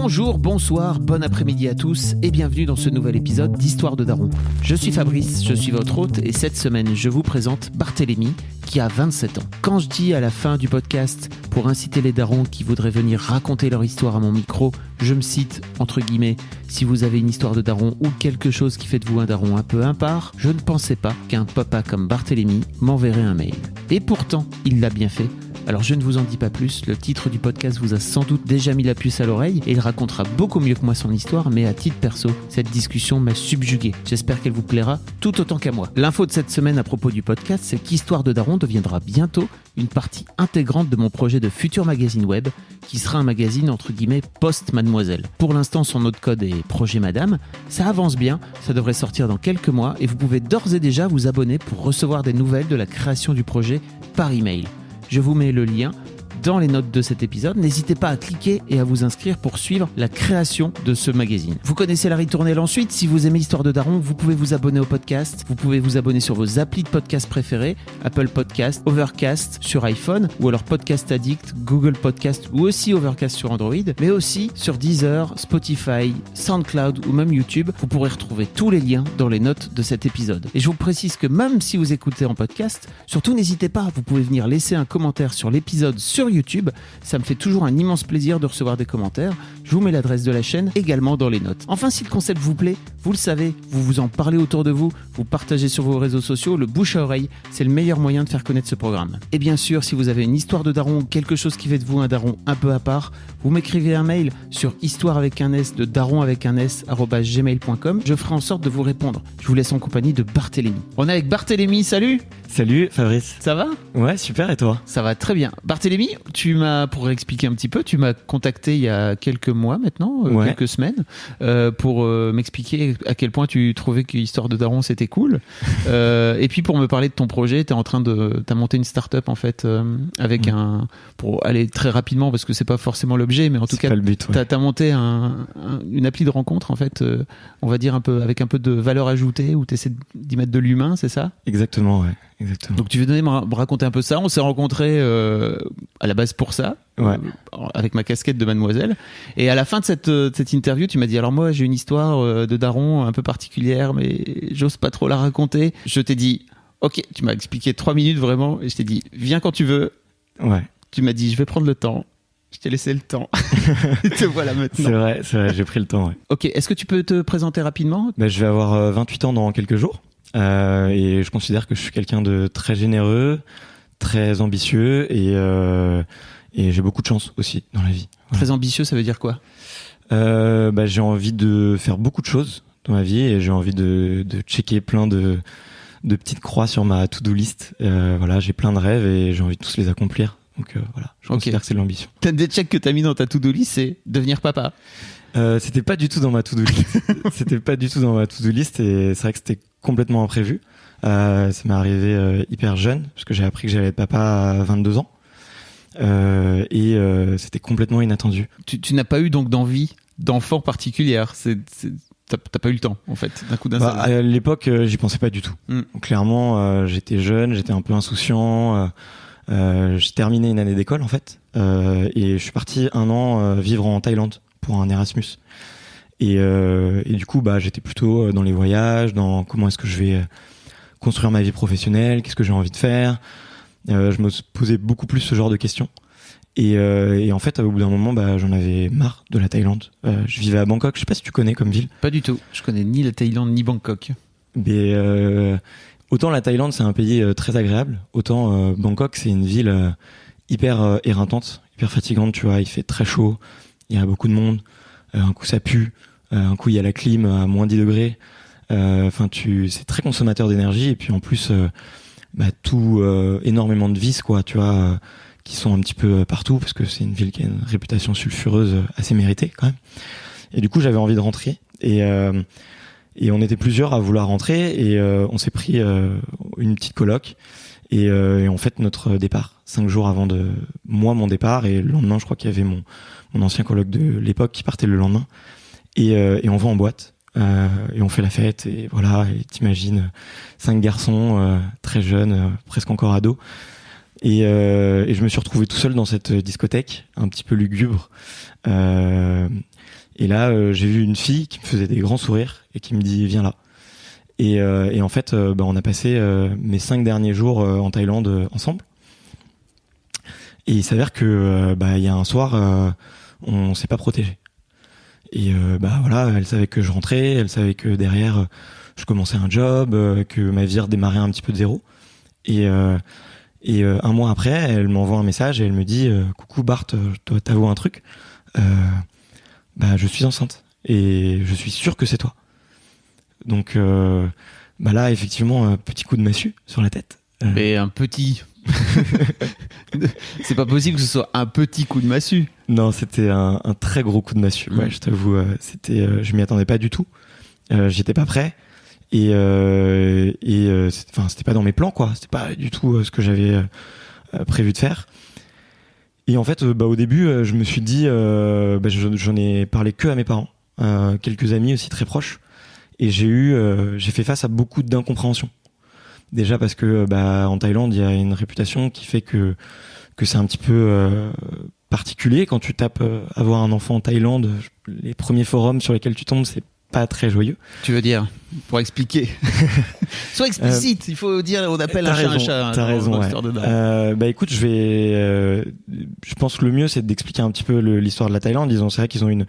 Bonjour, bonsoir, bon après-midi à tous et bienvenue dans ce nouvel épisode d'Histoire de Daron. Je suis Fabrice, je suis votre hôte et cette semaine je vous présente Barthélémy qui a 27 ans. Quand je dis à la fin du podcast, pour inciter les darons qui voudraient venir raconter leur histoire à mon micro, je me cite, entre guillemets, si vous avez une histoire de daron ou quelque chose qui fait de vous un daron un peu impar, je ne pensais pas qu'un papa comme Barthélémy m'enverrait un mail. Et pourtant, il l'a bien fait. Alors je ne vous en dis pas plus, le titre du podcast vous a sans doute déjà mis la puce à l'oreille et il racontera beaucoup mieux que moi son histoire, mais à titre perso, cette discussion m'a subjugué. J'espère qu'elle vous plaira tout autant qu'à moi. L'info de cette semaine à propos du podcast, c'est qu'Histoire de Daron deviendra bientôt une partie intégrante de mon projet de futur magazine web, qui sera un magazine entre guillemets post-mademoiselle. Pour l'instant, son nom de code est Projet Madame, ça avance bien, ça devrait sortir dans quelques mois et vous pouvez d'ores et déjà vous abonner pour recevoir des nouvelles de la création du projet par email. Je vous mets le lien dans les notes de cet épisode. N'hésitez pas à cliquer et à vous inscrire pour suivre la création de ce magazine. Vous connaissez la ritournelle ensuite. Si vous aimez l'histoire de Daron, vous pouvez vous abonner au podcast. Vous pouvez vous abonner sur vos applis de podcast préférés, Apple Podcast, Overcast sur iPhone ou alors Podcast Addict, Google Podcast ou aussi Overcast sur Android, mais aussi sur Deezer, Spotify, SoundCloud ou même YouTube. Vous pourrez retrouver tous les liens dans les notes de cet épisode. Et je vous précise que même si vous écoutez en podcast, surtout n'hésitez pas, vous pouvez venir laisser un commentaire sur l'épisode sur YouTube, ça me fait toujours un immense plaisir de recevoir des commentaires. Je vous mets l'adresse de la chaîne également dans les notes. Enfin, si le concept vous plaît, vous le savez, vous en parlez autour de vous, vous partagez sur vos réseaux sociaux, le bouche à oreille, c'est le meilleur moyen de faire connaître ce programme. Et bien sûr, si vous avez une histoire de daron ou quelque chose qui fait de vous un daron un peu à part, vous m'écrivez un mail sur histoire avec un s de daron avec un s @gmail.com. Je ferai en sorte de vous répondre. Je vous laisse en compagnie de Barthélémy. On est avec Barthélémy, salut. Salut Fabrice. Ça va ? Ouais, super, et toi ? Ça va très bien. Barthélémy, pour expliquer un petit peu, tu m'as contacté il y a quelques mois maintenant, quelques semaines, pour m'expliquer à quel point tu trouvais que Histoire de Daron c'était cool. Et puis pour me parler de ton projet, t'as monté une start-up en fait, avec pour aller très rapidement parce que c'est pas forcément l'objet, mais en tout cas, pas le but, ouais. t'as monté une appli de rencontre en fait, on va dire avec un peu de valeur ajoutée où t'essaies d'y mettre de l'humain, c'est ça ? Exactement, ouais. Exactement. Donc tu veux me raconter un peu ça. On s'est rencontrés à la base pour ça, ouais. Avec ma casquette de mademoiselle. Et à la fin de cette interview, tu m'as dit, alors moi j'ai une histoire de daron un peu particulière, mais j'ose pas trop la raconter. Je t'ai dit, ok, tu m'as expliqué 3 minutes vraiment, et je t'ai dit, viens quand tu veux. Ouais. Tu m'as dit, je vais prendre le temps. Je t'ai laissé le temps. Et te voilà maintenant. C'est vrai, j'ai pris le temps, ouais. Ok, est-ce que tu peux te présenter rapidement ? Je vais avoir 28 ans dans quelques jours. Et je considère que je suis quelqu'un de très généreux, très ambitieux et j'ai beaucoup de chance aussi dans la vie. Voilà. Très ambitieux, ça veut dire quoi ? J'ai envie de faire beaucoup de choses dans ma vie et j'ai envie de checker plein de petites croix sur ma to-do list. Voilà, j'ai plein de rêves et j'ai envie de tous les accomplir. Donc voilà, je considère que c'est de l'ambition. T'as des checks que t'as mis dans ta to-do list, c'est devenir papa. C'était pas du tout dans ma to-do list. C'était pas du tout dans ma to-do list et c'est vrai que c'était complètement imprévu. Ça m'est arrivé hyper jeune parce que j'ai appris que j'allais être papa à 22 ans et c'était complètement inattendu. Tu n'as pas eu donc d'envie d'enfant particulière. T'as pas eu le temps en fait d'un coup d'un seul. À l'époque, j'y pensais pas du tout. Donc, clairement, j'étais jeune, j'étais un peu insouciant. J'ai terminé une année d'école en fait et je suis parti 1 an vivre en Thaïlande pour un Erasmus et du coup j'étais plutôt dans les voyages, dans comment est-ce que je vais construire ma vie professionnelle, qu'est-ce que j'ai envie de faire. Je me posais beaucoup plus ce genre de questions et en fait au bout d'un moment j'en avais marre de la Thaïlande. Je vivais à Bangkok, je sais pas si tu connais comme ville. Pas du tout, je connais ni la Thaïlande ni Bangkok. Mais autant la Thaïlande c'est un pays très agréable, autant Bangkok c'est une ville hyper éreintante, hyper fatigante, tu vois, il fait très chaud, il y a beaucoup de monde, un coup ça pue, un coup il y a la clim à moins 10 degrés, c'est très consommateur d'énergie et puis en plus énormément de vices quoi, tu vois, qui sont un petit peu partout parce que c'est une ville qui a une réputation sulfureuse assez méritée quand même. Et du coup j'avais envie de rentrer et on était plusieurs à vouloir rentrer et on s'est pris une petite coloc et en fait notre départ 5 jours avant mon départ et le lendemain je crois qu'il y avait mon ancien coloc de l'époque qui partait le lendemain et on va en boîte et on fait la fête et voilà, et t'imagines 5 garçons très jeunes, presque encore ados Et je me suis retrouvé tout seul dans cette discothèque, un petit peu lugubre. Et là, j'ai vu une fille qui me faisait des grands sourires et qui me dit viens là. Et en fait, on a passé mes 5 derniers jours en Thaïlande ensemble. Et il s'avère que il y a un soir, on s'est pas protégé. Et voilà, elle savait que je rentrais, elle savait que derrière je commençais un job, que ma vie redémarrait un petit peu de zéro. Et un mois après, elle m'envoie un message et elle me dit coucou Bart, je dois t'avouer un truc. Je suis enceinte et je suis sûr que c'est toi. Donc là, effectivement, petit coup de massue sur la tête. Mais un petit. C'est pas possible que ce soit un petit coup de massue. Non, c'était un très gros coup de massue. Ouais, je t'avoue, je m'y attendais pas du tout. J'étais pas prêt. Et c'était pas dans mes plans, quoi. C'était pas du tout ce que j'avais prévu de faire. Et en fait, au début, je me suis dit, j'en ai parlé que à mes parents, quelques amis aussi très proches. Et j'ai fait face à beaucoup d'incompréhension. Déjà parce que en Thaïlande, il y a une réputation qui fait que c'est un petit peu particulier quand tu tapes avoir un enfant en Thaïlande. Les premiers forums sur lesquels tu tombes, c'est pas très joyeux. Tu veux dire, pour expliquer. Sois explicite, il faut dire, on appelle un chat un chat. T'as raison, ouais. Écoute, je pense que le mieux, c'est d'expliquer un petit peu l'histoire de la Thaïlande. C'est vrai qu'ils ont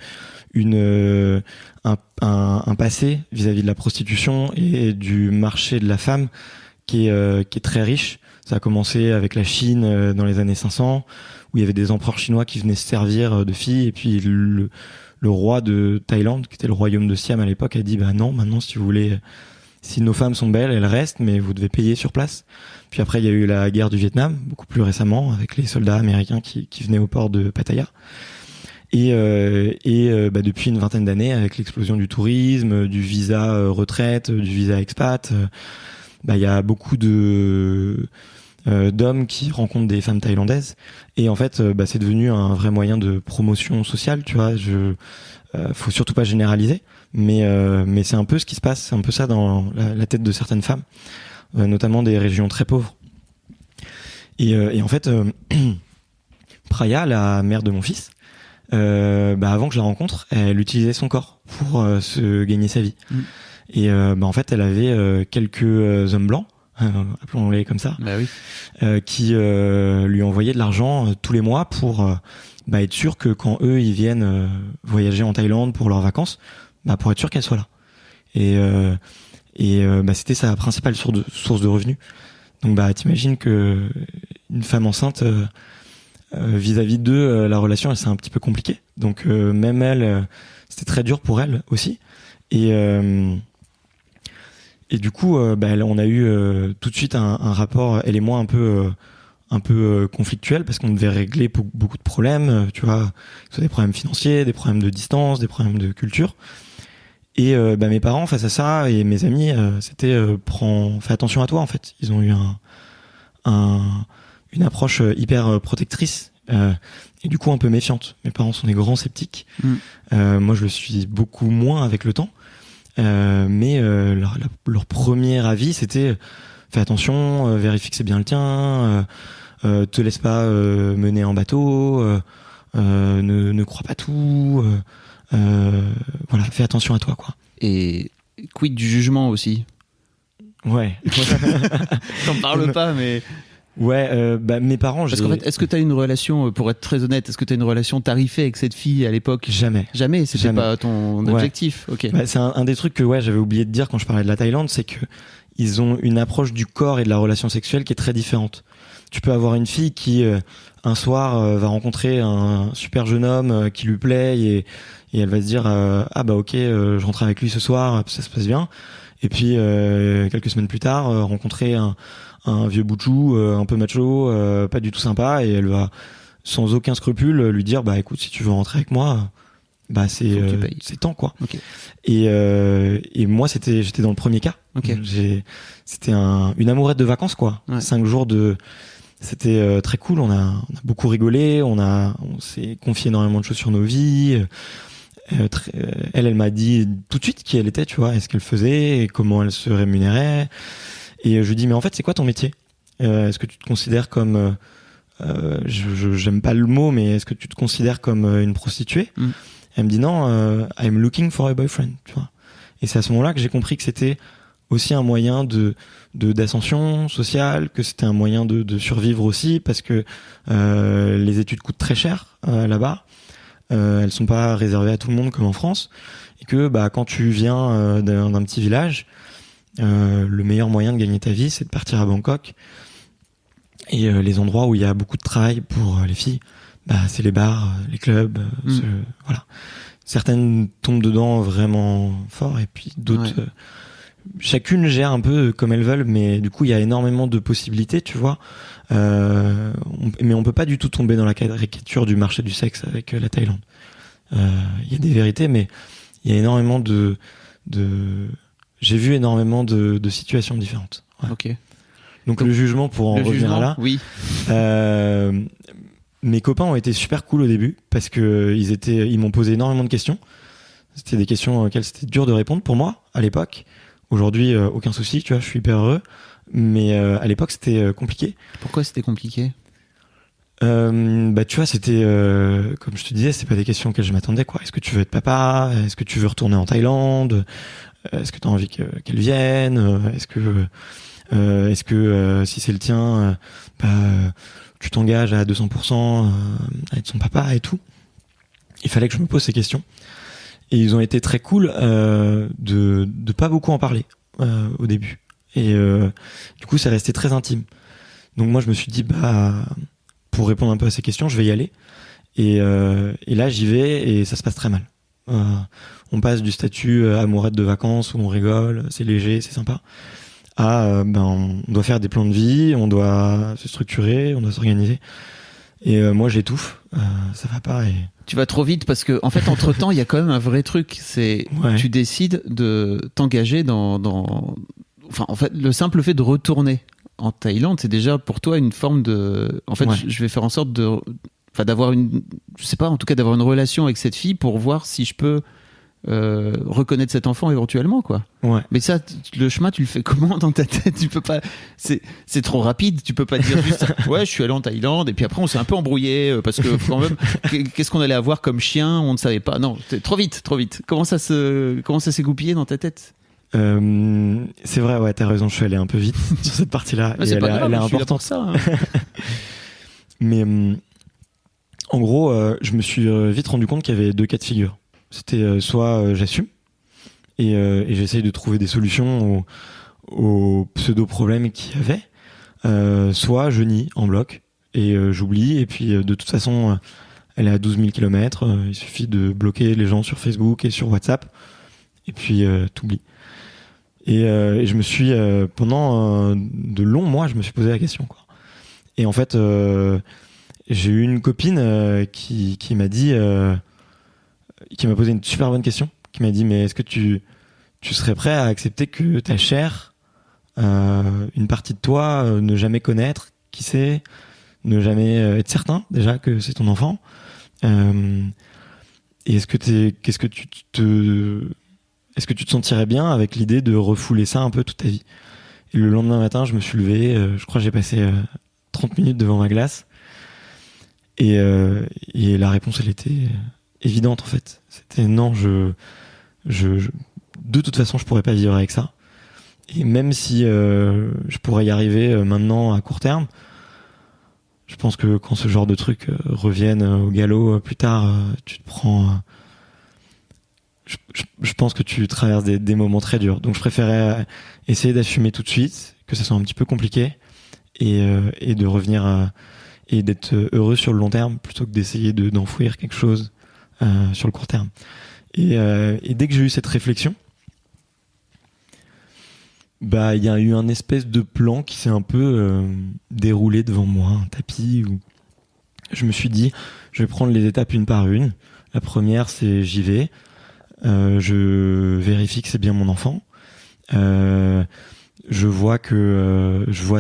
un passé vis-à-vis de la prostitution et du marché de la femme qui est très riche. Ça a commencé avec la Chine dans les années 500, où il y avait des empereurs chinois qui venaient se servir de filles, et puis le roi de Thaïlande, qui était le royaume de Siam à l'époque, a dit non, maintenant si nos femmes sont belles, elles restent, mais vous devez payer sur place. Puis après, il y a eu la guerre du Vietnam, beaucoup plus récemment, avec les soldats américains qui venaient au port de Pattaya. Et depuis une vingtaine d'années, avec l'explosion du tourisme, du visa retraite, du visa expat, il y a beaucoup d'hommes qui rencontrent des femmes thaïlandaises. Et en fait, c'est devenu un vrai moyen de promotion sociale, tu vois. Faut surtout pas généraliser, mais c'est un peu ce qui se passe, c'est un peu ça dans la tête de certaines femmes, notamment des régions très pauvres. Et en fait, Praya, la mère de mon fils, avant que je la rencontre, elle utilisait son corps pour se gagner sa vie. Et en fait, elle avait quelques hommes blancs, appelons-les comme ça, qui lui envoyaient de l'argent tous les mois pour être sûr que quand eux ils viennent voyager en Thaïlande pour leurs vacances, pour être sûr qu'elle soit là. Et c'était sa principale source de revenus. Donc t'imagines que une femme enceinte vis-à-vis d'eux, la relation elle c'est un petit peu compliquée. Donc même elle, c'était très dur pour elle aussi. Et du coup, on a eu tout de suite un rapport, elle et moi, un peu conflictuel, parce qu'on devait régler beaucoup de problèmes, tu vois, que ce soit des problèmes financiers, des problèmes de distance, des problèmes de culture. Et mes parents, face à ça, et mes amis, c'était fais attention à toi, en fait. Ils ont eu une approche hyper protectrice, et du coup un peu méfiante. Mes parents sont des grands sceptiques. Moi, je le suis beaucoup moins avec le temps. Mais leur premier avis, c'était fais attention, vérifie que c'est bien le tien, te laisse pas mener en bateau, ne crois pas tout, fais attention à toi, quoi. Et quid du jugement aussi? Ouais. T'en parles pas, mais... Ouais, mes parents... Parce qu'en fait, est-ce que t'as une relation, pour être très honnête, est-ce que t'as une relation tarifée avec cette fille à l'époque? Jamais. Jamais, c'était pas ton objectif. Ok. C'est un des trucs que j'avais oublié de dire quand je parlais de la Thaïlande, c'est que ils ont une approche du corps et de la relation sexuelle qui est très différente. Tu peux avoir une fille qui, un soir, va rencontrer un super jeune homme qui lui plaît et elle va se dire je rentre avec lui ce soir, ça se passe bien. Et puis, quelques semaines plus tard, rencontrer un vieux boutchou, un peu macho, pas du tout sympa, et elle va sans aucun scrupule lui dire écoute, si tu veux rentrer avec moi, c'est temps, quoi. Okay. Et moi j'étais dans le premier cas. Okay. C'était une amourette de vacances, quoi. Ouais. 5 jours c'était très cool, on a beaucoup rigolé, on s'est confié énormément de choses sur nos vies. Elle m'a dit tout de suite qui elle était, tu vois, et ce qu'elle faisait et comment elle se rémunérait. Et je lui dis mais en fait c'est quoi ton métier? Est-ce que tu te considères comme j'aime pas le mot, mais est-ce que tu te considères comme une prostituée? Elle me dit non, I'm looking for a boyfriend, tu vois. Et c'est à ce moment-là que j'ai compris que c'était aussi un moyen d'ascension sociale, que c'était un moyen de survivre aussi, parce que les études coûtent très cher là-bas. Elles sont pas réservées à tout le monde comme en France, et que quand tu viens d'un petit village, le meilleur moyen de gagner ta vie, c'est de partir à Bangkok. Et les endroits où il y a beaucoup de travail pour les filles, c'est les bars, les clubs, voilà. Certaines tombent dedans vraiment fort, et puis d'autres, chacune gère un peu comme elles veulent, mais du coup il y a énormément de possibilités, tu vois. Mais on peut pas du tout tomber dans la caricature du marché du sexe avec la Thaïlande. Il y a des vérités, mais il y a énormément j'ai vu énormément de situations différentes. Ouais. Ok. Donc le jugement, pour en revenir là, oui. Mes copains ont été super cool au début parce que ils m'ont posé énormément de questions. C'était des questions auxquelles c'était dur de répondre pour moi à l'époque. Aujourd'hui, aucun souci, tu vois, je suis hyper heureux. Mais à l'époque, c'était compliqué. Pourquoi c'était compliqué? Tu vois, c'était comme je te disais, c'est pas des questions auxquelles je m'attendais, quoi. Est-ce que tu veux être papa? Est-ce que tu veux retourner en Thaïlande? Est-ce que tu as envie qu'elle vienne? Est-ce que si c'est le tien, tu t'engages à 200% à être son papa et tout. Il fallait que je me pose ces questions. Et ils ont été très cool de pas beaucoup en parler au début. Et du coup, c'est resté très intime. Donc moi, je me suis dit, pour répondre un peu à ces questions, je vais y aller. Et là, j'y vais et ça se passe très mal. On passe du statut amourette de vacances où on rigole, c'est léger, c'est sympa, à on doit faire des plans de vie, on doit se structurer, on doit s'organiser. Et moi j'étouffe, ça va pas. Et... Tu vas trop vite parce que en fait entre temps il y a quand même un vrai truc, c'est tu décides de t'engager enfin en fait le simple fait de retourner en Thaïlande, c'est déjà pour toi une forme de, en fait je vais faire en sorte d'avoir d'avoir une relation avec cette fille pour voir si je peux reconnaître cet enfant éventuellement, quoi. Ouais. Mais ça, le chemin, tu le fais comment dans ta tête? Tu peux pas, c'est trop rapide. Tu peux pas dire juste, je suis allé en Thaïlande et puis après on s'est un peu embrouillé parce que quand même, qu'est-ce qu'on allait avoir comme chien? On ne savait pas. Non, trop vite. Comment ça s'est goupillé dans ta tête? C'est vrai, ouais, t'as raison. Je suis allé un peu vite sur cette partie-là. C'est pas grave, elle est importante, ça. Hein. Mais en gros, je me suis vite rendu compte qu'il y avait deux cas de figure. C'était soit j'assume et j'essaye de trouver des solutions aux pseudo-problèmes qu'il y avait, soit je nie en bloc et j'oublie, et puis de toute façon elle est à 12 000 km, il suffit de bloquer les gens sur Facebook et sur WhatsApp et puis t'oublies. Et je me suis pendant de longs mois je me suis posé la question, quoi. Et en fait j'ai eu une copine qui m'a dit qui m'a posé une super bonne question, qui m'a dit mais est-ce que tu serais prêt à accepter que ta chair, une partie de toi, ne jamais connaître qui c'est, ne jamais être certain déjà que c'est ton enfant, et est-ce que tu te sentirais bien avec l'idée de refouler ça un peu toute ta vie? Et le lendemain matin, je me suis levé, je crois que j'ai passé 30 minutes devant ma glace, et la réponse elle était évidente en fait. C'était non, de toute façon je pourrais pas vivre avec ça. Et même si je pourrais y arriver maintenant à court terme, je pense que quand ce genre de trucs reviennent au galop plus tard, tu te prends... je pense que tu traverses des moments très durs. Donc je préférais essayer d'assumer tout de suite, que ça soit un petit peu compliqué, et de revenir et d'être heureux sur le long terme plutôt que d'essayer d'enfouir quelque chose sur le court terme. Et dès que j'ai eu cette réflexion, il y a eu un espèce de plan qui s'est un peu déroulé devant moi, un tapis où je me suis dit, je vais prendre les étapes une par une. La première, c'est j'y vais, je vérifie que c'est bien mon enfant, je vois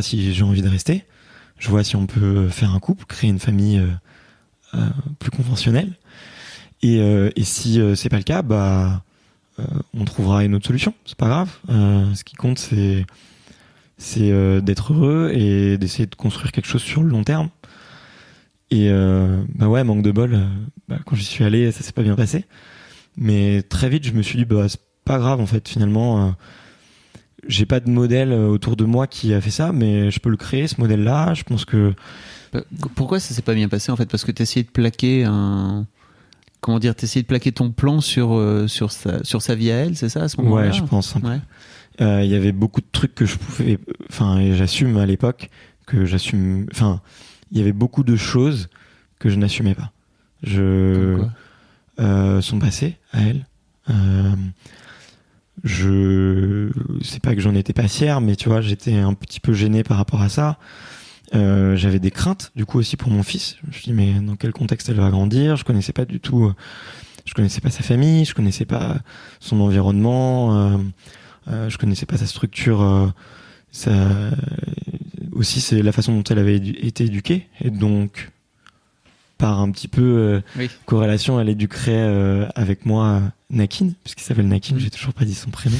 si j'ai envie de rester, je vois si on peut faire un couple, créer une famille plus conventionnelle. Et si c'est pas le cas, on trouvera une autre solution. C'est pas grave. Ce qui compte, c'est c'est d'être heureux et d'essayer de construire quelque chose sur le long terme. Et manque de bol, quand j'y suis allé, ça s'est pas bien passé. Mais très vite, je me suis dit, c'est pas grave en fait, finalement. J'ai pas de modèle autour de moi qui a fait ça, mais je peux le créer, ce modèle-là. Je pense que... Pourquoi ça s'est pas bien passé en fait? Parce que t'essayais de plaquer t'essayais de plaquer ton plan sur sa vie à elle, c'est ça, à ce moment-là? Ouais, je pense. Il y avait beaucoup de trucs que je pouvais... et j'assume à l'époque que j'assume... il y avait beaucoup de choses que je n'assumais pas. Son passé à elle. C'est pas que j'en étais pas fier, mais tu vois, j'étais un petit peu gêné par rapport à ça. J'avais des craintes du coup aussi pour mon fils. Je me suis dit, mais dans quel contexte elle va grandir? Je connaissais pas du tout, je connaissais pas sa famille, je connaissais pas son environnement, je connaissais pas sa structure, aussi c'est la façon dont elle avait été éduquée, et donc par un petit peu corrélation, elle éduquerait avec moi Nakin, puisqu'il s'appelle Nakin. J'ai toujours pas dit son prénom.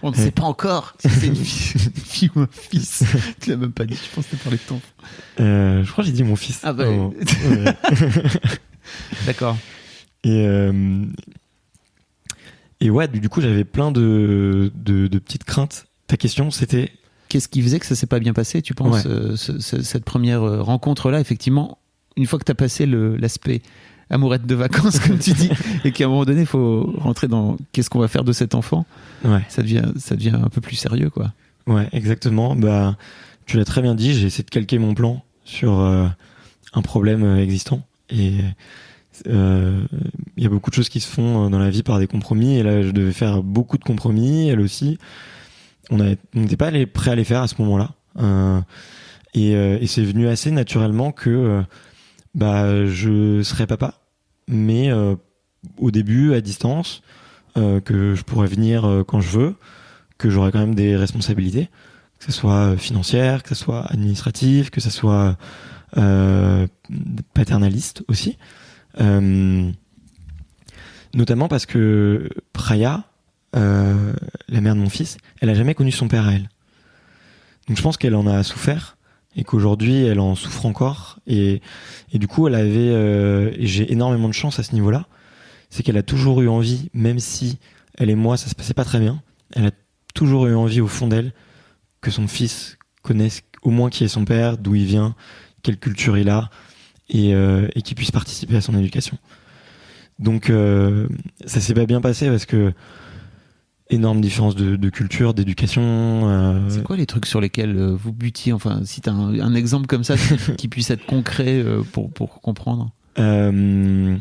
On ne sait pas encore si c'est une fille ou un fils. Tu l'as même pas dit, je pense que t'as parlé de ton. Je crois que j'ai dit mon fils. Ah bah D'accord. Et ouais, du coup, j'avais plein de petites craintes. Ta question, c'était... Qu'est-ce qui faisait que ça s'est pas bien passé, tu penses, cette première rencontre-là, effectivement, une fois que tu as passé l'aspect amourette de vacances, comme tu dis, et qu'à un moment donné, il faut rentrer dans qu'est-ce qu'on va faire de cet enfant, ça devient un peu plus sérieux, quoi. Ouais, exactement. Tu l'as très bien dit, j'ai essayé de calquer mon plan sur un problème existant. Et il y a beaucoup de choses qui se font dans la vie par des compromis, et là, je devais faire beaucoup de compromis, elle aussi. On n'était pas prêts à les faire à ce moment-là. Et c'est venu assez naturellement que je serais papa, mais au début, à distance, que je pourrais venir quand je veux, que j'aurais quand même des responsabilités, que ce soit financière, que ce soit administrative, que ce soit paternaliste aussi. Notamment parce que Praya, la mère de mon fils, elle a jamais connu son père à elle. Donc je pense qu'elle en a souffert et qu'aujourd'hui elle en souffre encore, et du coup et j'ai énormément de chance à ce niveau-là, c'est qu'elle a toujours eu envie, même si elle et moi ça se passait pas très bien, elle a toujours eu envie au fond d'elle que son fils connaisse au moins qui est son père, d'où il vient, quelle culture il a, et qu'il puisse participer à son éducation. Donc ça s'est pas bien passé parce que énorme différence de culture, d'éducation. C'est quoi les trucs sur lesquels vous butiez? Enfin, si tu as un exemple comme ça qui puisse être concret pour comprendre. On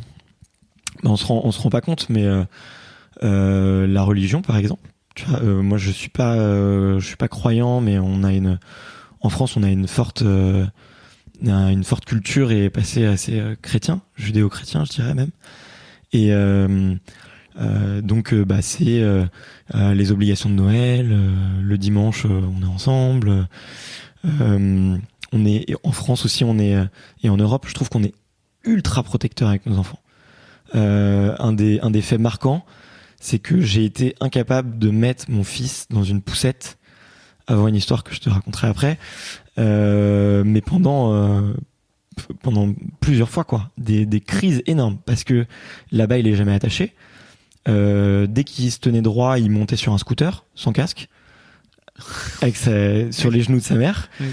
se rend pas compte, mais la religion, par exemple. Tu vois, moi, je suis pas croyant, mais en France, on a une forte culture et passé assez chrétien, judéo-chrétien, je dirais même. Et donc c'est les obligations de Noël, le dimanche on est ensemble, on est en France aussi, et en Europe je trouve qu'on est ultra protecteur avec nos enfants. Un des faits marquants, c'est que j'ai été incapable de mettre mon fils dans une poussette, avant une histoire que je te raconterai après, mais pendant plusieurs fois, quoi, des crises énormes, parce que là-bas il est jamais attaché. Dès qu'il se tenait droit, il montait sur un scooter sans casque, sur les genoux de sa mère. Oui.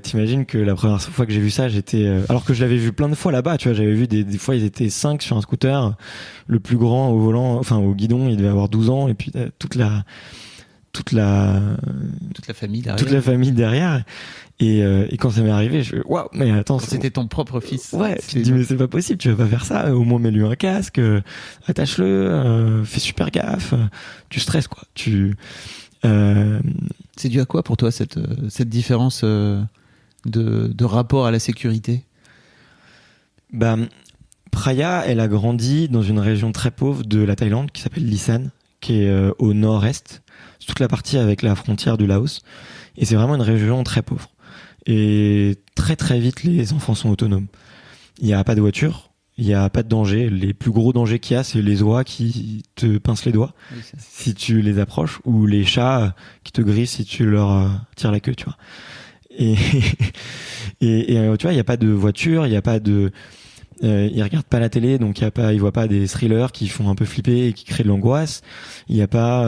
T'imagines que la première fois que j'ai vu ça, alors que je l'avais vu plein de fois là-bas, tu vois, j'avais vu des fois ils étaient 5 sur un scooter, le plus grand au volant, enfin au guidon, il devait avoir 12 ans, et puis toute la famille derrière. Et quand ça m'est arrivé, waouh, mais attends, quand c'était ton propre fils. Ouais, tu te dis mais c'est pas possible, tu vas pas faire ça, au moins mets-lui un casque, attache-le, fais super gaffe, tu stresses, quoi. C'est dû à quoi pour toi cette différence de rapport à la sécurité? Praya, elle a grandi dans une région très pauvre de la Thaïlande qui s'appelle Lisan, qui est au nord-est. C'est toute la partie avec la frontière du Laos, et c'est vraiment une région très pauvre. Et très très vite, les enfants sont autonomes. Il n'y a pas de voiture, Il n'y a pas de danger. Les plus gros dangers qu'il y a, c'est les oies qui te pincent les doigts si tu les approches, ou les chats qui te grillent si tu leur tires la queue, tu vois. Et tu vois, il n'y a pas de voiture, il n'y a pas de... ils regardent pas la télé, donc ils voient pas des thrillers qui font un peu flipper et qui créent de l'angoisse. Il y a pas...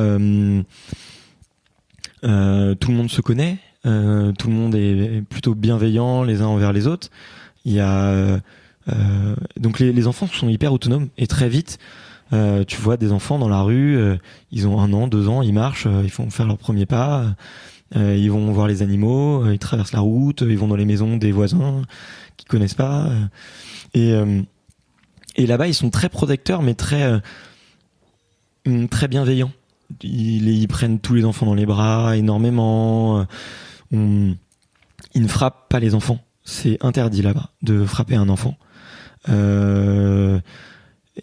tout le monde se connaît, tout le monde est plutôt bienveillant les uns envers les autres. Il y a... donc les enfants sont hyper autonomes et très vite tu vois des enfants dans la rue, ils ont 1 an, 2 ans, ils marchent, ils font faire leurs premiers pas, ils vont voir les animaux, ils traversent la route, ils vont dans les maisons des voisins qu'ils connaissent pas, et là-bas ils sont très protecteurs mais très bienveillants. Ils prennent tous les enfants dans les bras énormément. Ils ne frappent pas les enfants, c'est interdit là-bas de frapper un enfant.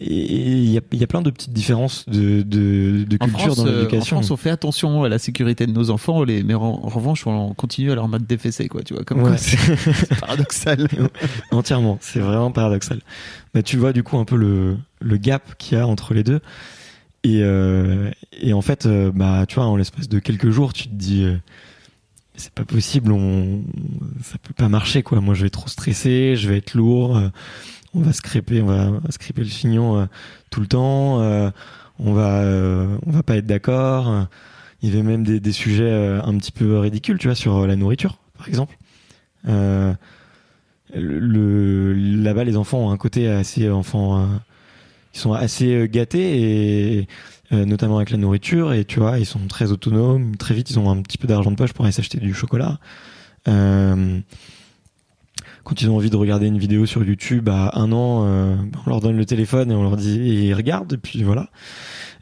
Et il y a plein de petites différences de culture dans l'éducation. En France, on fait attention à la sécurité de nos enfants, mais en revanche, on continue à leur mettre des fessées, quoi. Tu vois, comme quoi, c'est paradoxal. Entièrement, c'est vraiment paradoxal. Bah, tu vois du coup un peu le gap qu'il y a entre les deux. Et en fait, bah, tu vois, en l'espace de quelques jours, tu te dis, c'est pas possible, ça peut pas marcher, quoi. Moi, je vais trop stresser, je vais être lourd. On va scraper le chignon tout le temps. On va pas être d'accord. Il y avait même des sujets un petit peu ridicules, tu vois, sur la nourriture, par exemple. Là-bas, les enfants ont un côté assez ils sont assez gâtés et notamment avec la nourriture, et tu vois, ils sont très autonomes. Très vite, ils ont un petit peu d'argent de poche pour aller s'acheter du chocolat. Quand ils ont envie de regarder une vidéo sur YouTube à 1 an, on leur donne le téléphone et on leur dit, et ils regardent, et puis voilà.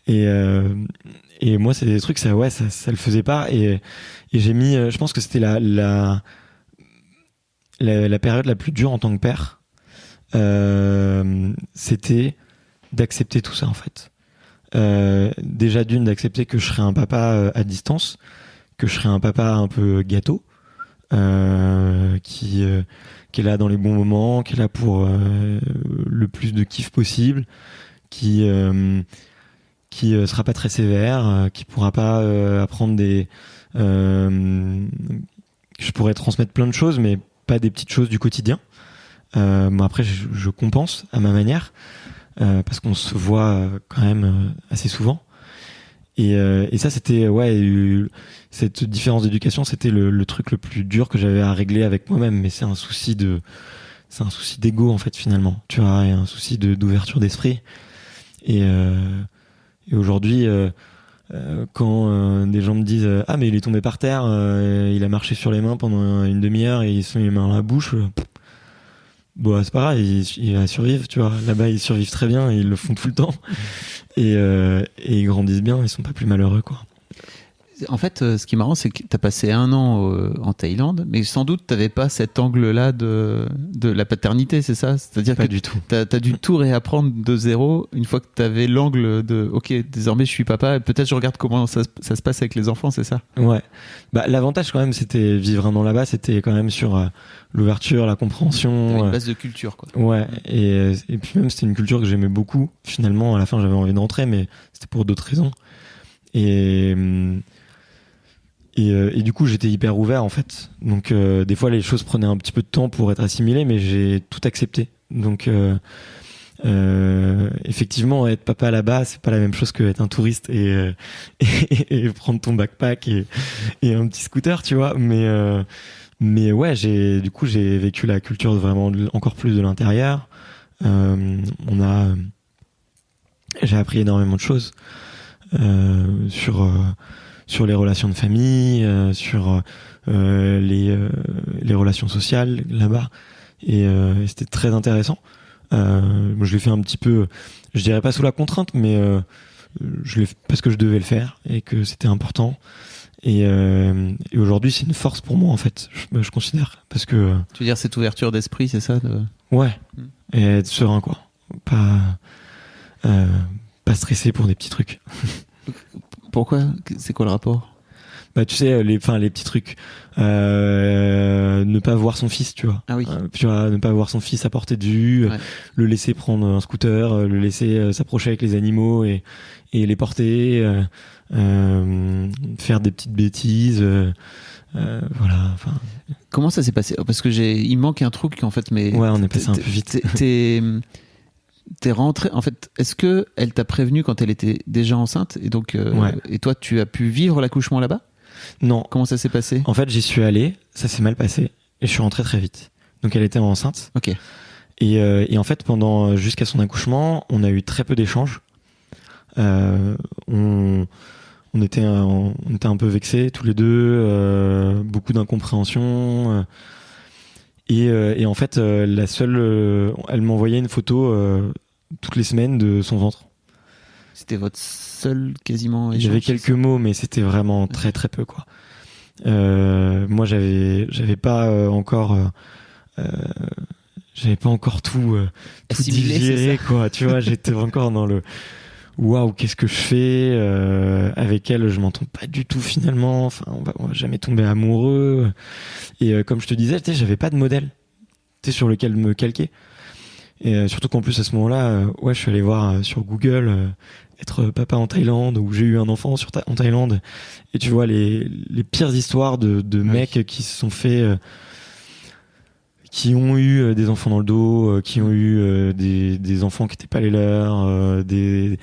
Et moi, c'est des trucs, ça le faisait pas. Et j'ai mis, je pense que c'était la période la plus dure en tant que père. C'était d'accepter tout ça, en fait. Déjà d'accepter que je serais un papa à distance, que je serais un papa un peu gâteau, qui est là dans les bons moments, qui est là pour le plus de kiff possible, qui sera pas très sévère, qui pourra pas apprendre je pourrais transmettre plein de choses, mais pas des petites choses du quotidien. Bon, après, je compense à ma manière, parce qu'on se voit quand même assez souvent. Et ça, c'était cette différence d'éducation, c'était le truc le plus dur que j'avais à régler avec moi-même. Mais c'est un souci d'ego, en fait, finalement, tu vois, et un souci d'ouverture d'esprit. Et aujourd'hui, quand des gens me disent ah, mais il est tombé par terre, il a marché sur les mains pendant une demi-heure et il se met les mains dans la bouche, bon, c'est pas grave, il va survivre, tu vois. Là-bas, ils survivent très bien et ils le font tout le temps. Et ils grandissent bien, ils sont pas plus malheureux, quoi. En fait, ce qui est marrant, c'est que tu as passé 1 an en Thaïlande, mais sans doute tu n'avais pas cet angle-là de la paternité, c'est ça? C'est-à-dire pas que du tout. Tu as dû tout réapprendre de zéro une fois que tu avais l'angle de ok, désormais je suis papa, et peut-être je regarde comment ça se passe avec les enfants, c'est ça? Ouais. Bah, l'avantage, quand même, c'était vivre 1 an là-bas, c'était quand même sur l'ouverture, la compréhension. Une base de culture, quoi. Ouais. Et puis même, c'était une culture que j'aimais beaucoup. Finalement, à la fin, j'avais envie d'entrer, mais c'était pour d'autres raisons. Et du coup, j'étais hyper ouvert, en fait. Donc, des fois, les choses prenaient un petit peu de temps pour être assimilées, mais j'ai tout accepté. Donc, effectivement, être papa là-bas, c'est pas la même chose que être un touriste et prendre ton backpack et un petit scooter, tu vois. Mais ouais, j'ai vécu la culture vraiment encore plus de l'intérieur. J'ai appris énormément de choses sur les relations de famille, sur les relations sociales là-bas, et c'était très intéressant. Moi, je l'ai fait un petit peu, je dirais pas sous la contrainte, mais je l'ai fait parce que je devais le faire et que c'était important. Et aujourd'hui, c'est une force pour moi, en fait. Je considère, parce que. Tu veux dire cette ouverture d'esprit, c'est ça? Ouais. Et être serein, quoi. Pas stressé pour des petits trucs. Pourquoi? C'est quoi le rapport? Bah tu sais les petits trucs, ne pas voir son fils, tu vois. Ah oui. Tu vois, ne pas voir son fils à portée de vue, le laisser prendre un scooter, le laisser s'approcher avec les animaux et les porter, faire des petites bêtises, voilà. Enfin. Comment ça s'est passé? Parce que il manque un truc en fait, mais ouais, on est passé un peu vite. T'es rentré, en fait, est-ce que elle t'a prévenu quand elle était déjà enceinte et donc et toi tu as pu vivre l'accouchement là-bas? Non. Comment ça s'est passé? En fait, j'y suis allé, ça s'est mal passé et je suis rentré très vite. Donc elle était enceinte. Ok. Et en fait, jusqu'à son accouchement, on a eu très peu d'échanges. On était un peu vexés tous les deux, beaucoup d'incompréhension. Et en fait, elle m'envoyait une photo toutes les semaines de son ventre. C'était votre seul quasiment échange? Il y avait quelques mots, mais c'était vraiment très très peu, quoi. Moi, j'avais pas encore tout digéré, quoi. Tu vois, j'étais encore dans le waouh, qu'est-ce que je fais avec elle? Je m'entends pas du tout finalement. Enfin, on va jamais tomber amoureux. Et comme je te disais, tu sais, j'avais pas de modèle, tu sais, sur lequel me calquer. Et surtout qu'en plus à ce moment-là, je suis allé voir sur Google être papa en Thaïlande, où j'ai eu un enfant en Thaïlande. Et tu vois les pires histoires de mecs qui se sont fait, qui ont eu des enfants dans le dos, qui ont eu des enfants qui n'étaient pas les leurs, des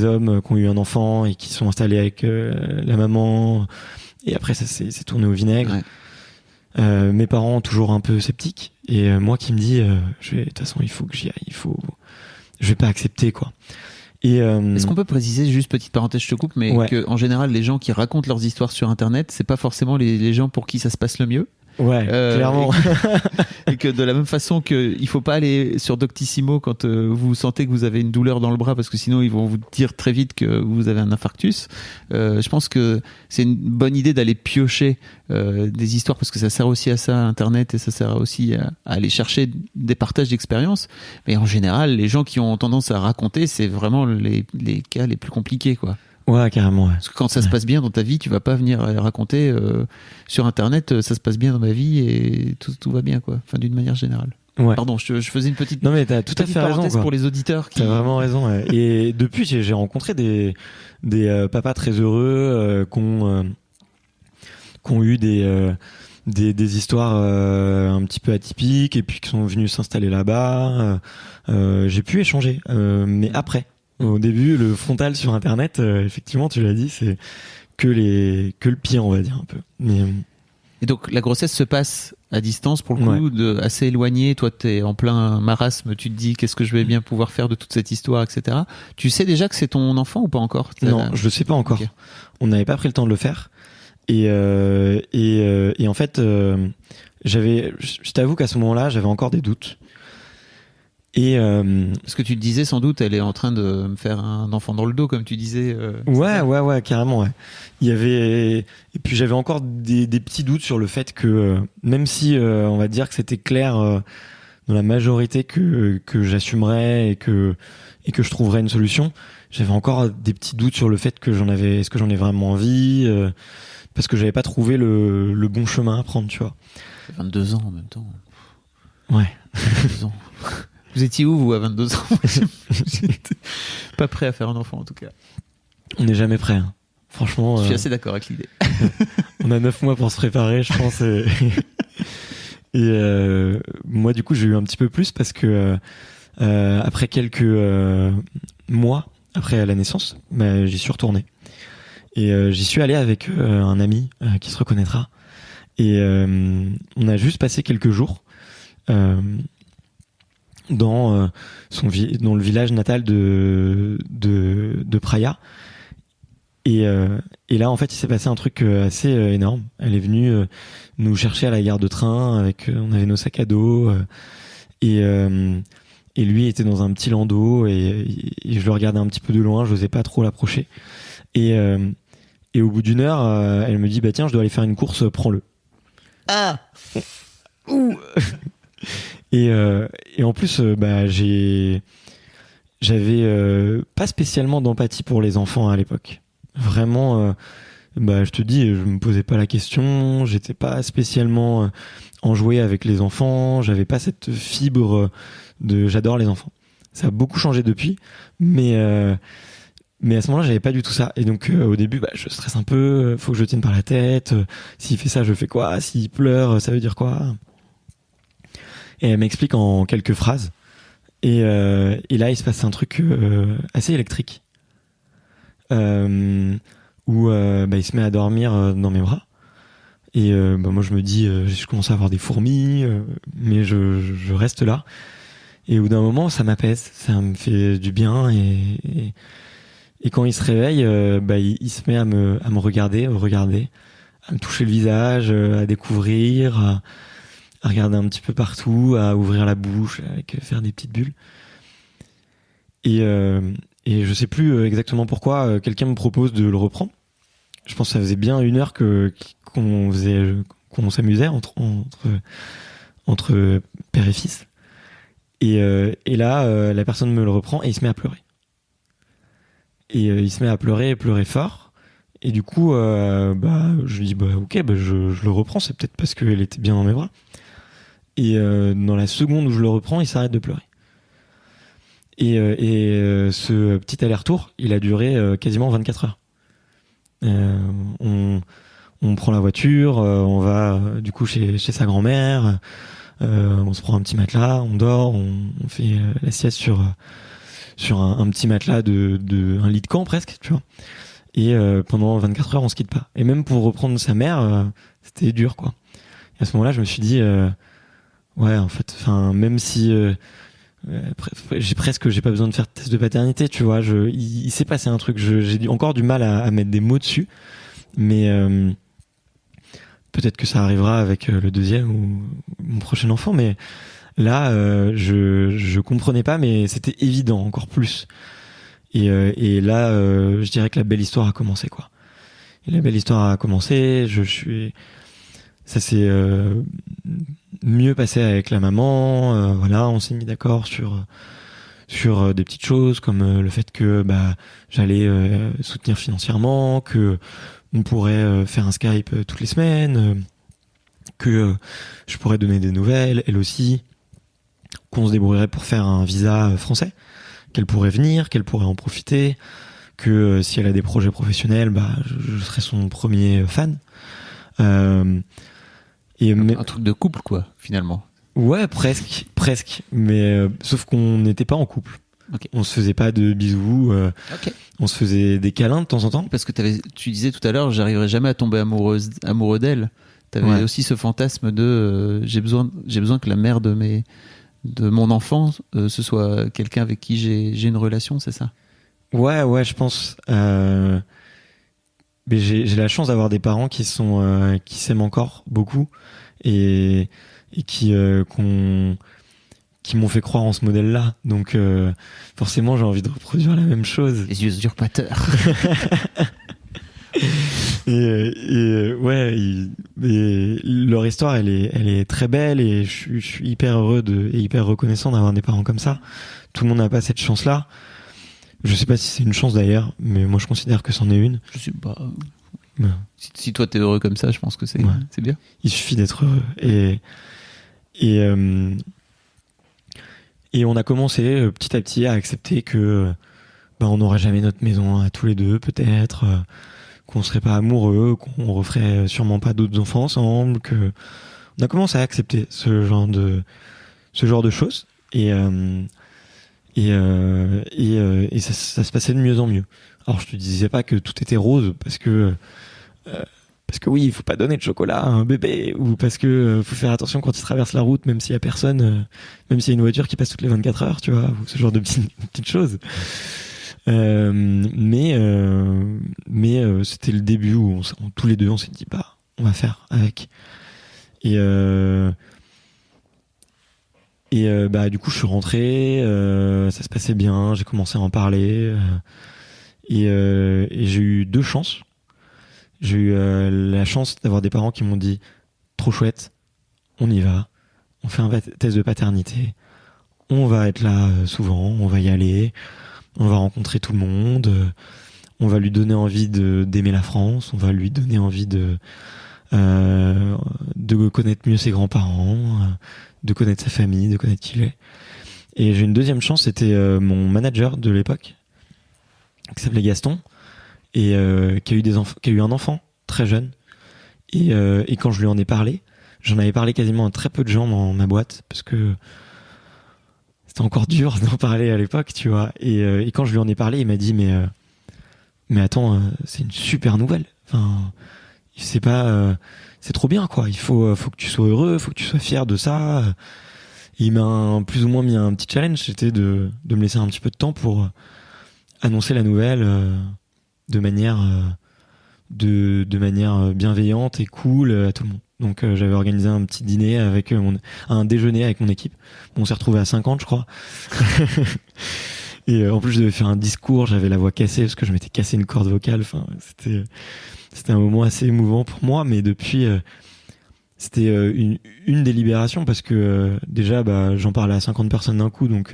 hommes qui ont eu un enfant et qui sont installés avec la maman. Et après ça s'est tourné au vinaigre. Ouais. Mes parents toujours un peu sceptiques et moi qui me dis de toute façon il faut que j'y aille, je vais pas accepter, quoi. Et est-ce qu'on peut préciser, juste petite parenthèse, je te coupe, mais que en général les gens qui racontent leurs histoires sur internet, c'est pas forcément les gens pour qui ça se passe le mieux. Ouais, clairement. Et que de la même façon qu'il faut pas aller sur Doctissimo quand vous sentez que vous avez une douleur dans le bras, parce que sinon ils vont vous dire très vite que vous avez un infarctus. Je pense que c'est une bonne idée d'aller piocher des histoires, parce que ça sert aussi à ça, Internet, et ça sert aussi à aller chercher des partages d'expériences. Mais en général, les gens qui ont tendance à raconter, c'est vraiment les cas les plus compliqués, quoi. Ouais, carrément. Ouais. Parce que quand ça se passe bien dans ta vie, tu vas pas venir raconter sur Internet, ça se passe bien dans ma vie et tout va bien, quoi. Enfin, d'une manière générale. Ouais. Pardon, je faisais une petite. Non mais t'as tout à fait raison, quoi. Pour les auditeurs. T'as vraiment raison. Ouais. Et depuis, j'ai rencontré des papas très heureux qui ont eu des histoires un petit peu atypiques et puis qui sont venus s'installer là-bas. J'ai pu échanger, mais après. Au début, le frontal sur Internet, effectivement, tu l'as dit, c'est que le pire, on va dire un peu. Mais, et donc, la grossesse se passe à distance, pour le coup, assez éloignée. Toi, t'es en plein marasme, tu te dis qu'est-ce que je vais bien pouvoir faire de toute cette histoire, etc. Tu sais déjà que c'est ton enfant ou pas encore? Non, je le sais pas encore. Okay. On n'avait pas pris le temps de le faire. Et en fait, je t'avoue qu'à ce moment-là, j'avais encore des doutes. Parce que tu te disais sans doute, elle est en train de me faire un enfant dans le dos, comme tu disais. Ouais, carrément. Ouais. Et puis j'avais encore des petits doutes sur le fait que même si on va dire que c'était clair dans la majorité que j'assumerais et que je trouverais une solution, j'avais encore des petits doutes sur le fait que est-ce que j'en ai vraiment envie, parce que j'avais pas trouvé le bon chemin à prendre, tu vois. 22 ans en même temps. Ouais. 22 ans. Vous étiez où, vous, à 22 ans? J'étais pas prêt à faire un enfant, en tout cas. On n'est jamais prêt, hein. Franchement. Je suis assez d'accord avec l'idée. On a 9 mois pour se préparer, je pense. Et moi, du coup, j'ai eu un petit peu plus parce que après quelques mois après la naissance, j'y suis retourné. Et j'y suis allé avec un ami qui se reconnaîtra. Et on a juste passé quelques jours dans le village natal de Praia. Et là, en fait, il s'est passé un truc assez énorme. Elle est venue nous chercher à la gare de train, on avait nos sacs à dos, et lui était dans un petit landau, et je le regardais un petit peu de loin, je n'osais pas trop l'approcher. Et au bout d'une heure, elle me dit, bah tiens, je dois aller faire une course, prends-le. Ah. Ouh. Et en plus, j'avais pas spécialement d'empathie pour les enfants à l'époque. Vraiment, je te dis, je me posais pas la question, j'étais pas spécialement enjoué avec les enfants, j'avais pas cette fibre de j'adore les enfants. Ça a beaucoup changé depuis, mais à ce moment-là, j'avais pas du tout ça. Et donc au début, je stresse un peu, faut que je le tienne par la tête, s'il fait ça, je fais quoi, s'il pleure, ça veut dire quoi. Et elle m'explique en quelques phrases. Et là, il se passe un truc assez électrique. Où il se met à dormir dans mes bras. Et moi, je me dis, je commence à avoir des fourmis, mais je reste là. Et au bout d'un moment, ça m'apaise, ça me fait du bien. Et quand il se réveille, il se met à me regarder, à me toucher le visage, à découvrir, à regarder un petit peu partout, à ouvrir la bouche, faire des petites bulles. Et je sais plus exactement pourquoi quelqu'un me propose de le reprendre. Je pense que ça faisait bien 1 heure qu'on s'amusait entre père et fils. Et là, la personne me le reprend et il se met à pleurer. Et il se met à pleurer fort. Et du coup, je lui dis ok, je le reprends. C'est peut-être parce qu'elle était bien dans mes bras. Et dans la seconde où je le reprends, il s'arrête de pleurer. Et ce petit aller-retour, il a duré quasiment 24 heures. On prend la voiture, on va du coup chez sa grand-mère, on se prend un petit matelas, on dort, on fait la sieste sur un petit matelas de un lit de camp presque, tu vois. Et pendant 24 heures, on se quitte pas. Et même pour reprendre sa mère, c'était dur, quoi. Et à ce moment-là, je me suis dit, ouais, en fait, même si j'ai pas besoin de faire de test de paternité, tu vois, il s'est passé un truc, j'ai encore du mal à mettre des mots dessus, mais peut-être que ça arrivera avec le deuxième ou mon prochain enfant, mais là je comprenais pas, mais c'était évident encore plus. Et là je dirais que la belle histoire a commencé, quoi. Et la belle histoire a commencé, ça s'est mieux passé avec la maman, voilà, on s'est mis d'accord sur des petites choses comme le fait que j'allais soutenir financièrement, que on pourrait faire un Skype toutes les semaines, que je pourrais donner des nouvelles, elle aussi, qu'on se débrouillerait pour faire un visa français, qu'elle pourrait venir, qu'elle pourrait en profiter, que si elle a des projets professionnels, je serais son premier fan. Un truc de couple, quoi, finalement. Ouais, presque. Mais sauf qu'on n'était pas en couple. Okay. On se faisait pas de bisous. Okay. On se faisait des câlins de temps en temps. Parce que tu disais tout à l'heure, j'arriverai jamais à tomber amoureux d'elle. T'avais aussi ce fantasme de j'ai besoin que la mère de mon enfant ce soit quelqu'un avec qui j'ai une relation, c'est ça? Ouais, je pense. Mais j'ai la chance d'avoir des parents qui s'aiment encore beaucoup et qui m'ont fait croire en ce modèle-là. Donc forcément, j'ai envie de reproduire la même chose. Les usurpateurs. et leur histoire, elle est très belle et je suis hyper heureux et hyper reconnaissant d'avoir des parents comme ça. Tout le monde n'a pas cette chance-là. Je sais pas si c'est une chance d'ailleurs, mais moi je considère que c'en est une. Je sais pas. Si toi t'es heureux comme ça, je pense que c'est bien. Il suffit d'être heureux. Et on a commencé petit à petit à accepter que on n'aurait jamais notre maison à tous les deux, peut-être, qu'on serait pas amoureux, qu'on referait sûrement pas d'autres enfants ensemble, que on a commencé à accepter ce genre de choses et ça se passait de mieux en mieux. Alors je te disais pas que tout était rose parce que oui, il faut pas donner de chocolat à un bébé, ou parce que faut faire attention quand il traverse la route, même s'il y a personne, même s'il y a une voiture qui passe toutes les 24 heures, tu vois, ou ce genre de petites choses. Mais c'était le début où tous les deux on s'est dit on va faire avec. Et du coup je suis rentré, ça se passait bien, j'ai commencé à en parler, et j'ai eu 2 chances. J'ai eu la chance d'avoir des parents qui m'ont dit trop chouette, on y va, on fait un test de paternité, on va être là souvent, on va y aller, on va rencontrer tout le monde, on va lui donner envie d'aimer la France, on va lui donner envie de connaître mieux ses grands-parents, de connaître sa famille, de connaître qui il est. Et j'ai une deuxième chance, c'était mon manager de l'époque, qui s'appelait Gaston, et qui a eu un enfant très jeune. Et quand je lui en ai parlé, j'en avais parlé quasiment à très peu de gens dans ma boîte, parce que c'était encore dur d'en parler à l'époque, tu vois. Et quand je lui en ai parlé, il m'a dit mais attends, c'est une super nouvelle. Enfin, c'est pas, c'est trop bien, quoi. Il faut que tu sois heureux, faut que tu sois fier de ça. Et il m'a plus ou moins mis un petit challenge, c'était de me laisser un petit peu de temps pour annoncer la nouvelle de manière bienveillante et cool à tout le monde. Donc j'avais organisé un petit dîner avec un déjeuner avec mon équipe. On s'est retrouvé à 50, je crois. Et en plus je devais faire un discours, j'avais la voix cassée parce que je m'étais cassé une corde vocale. Enfin, c'était un moment assez émouvant pour moi, mais depuis c'était une délibération parce que déjà j'en parlais à 50 personnes d'un coup, donc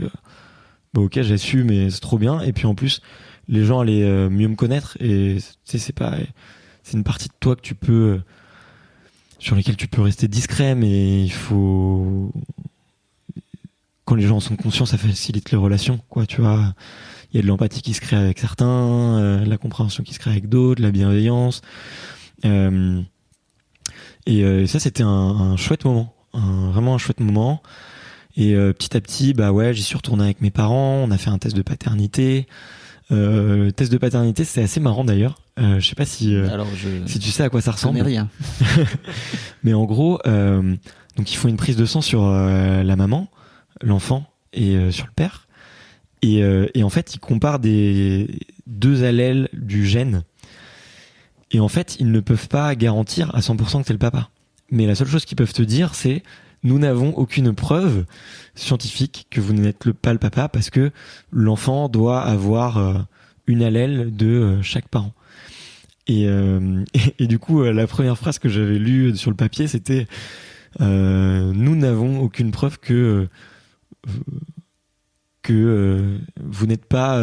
ok, j'ai su, mais c'est trop bien. Et puis en plus les gens allaient mieux me connaître, et c'est une partie de toi que tu peux sur lesquelles tu peux rester discret, mais il faut, quand les gens en sont conscients, ça facilite les relations, quoi, tu vois. Il y a de l'empathie qui se crée avec certains, la compréhension qui se crée avec d'autres, la bienveillance, et ça c'était un chouette moment, vraiment un chouette moment. Et petit à petit, j'y suis retourné avec mes parents, on a fait un test de paternité. Le test de paternité, c'est assez marrant d'ailleurs. Je sais pas si tu sais à quoi ça ressemble. Je connais rien. Mais en gros, donc ils font une prise de sang sur la maman, l'enfant et sur le père. Et en fait, ils comparent des deux allèles du gène. Et en fait, ils ne peuvent pas garantir à 100% que c'est le papa. Mais la seule chose qu'ils peuvent te dire, c'est: nous n'avons aucune preuve scientifique que vous n'êtes pas le papa, parce que l'enfant doit avoir une allèle de chaque parent. Et du coup, la première phrase que j'avais lue sur le papier, c'était nous n'avons aucune preuve que vous n'êtes pas,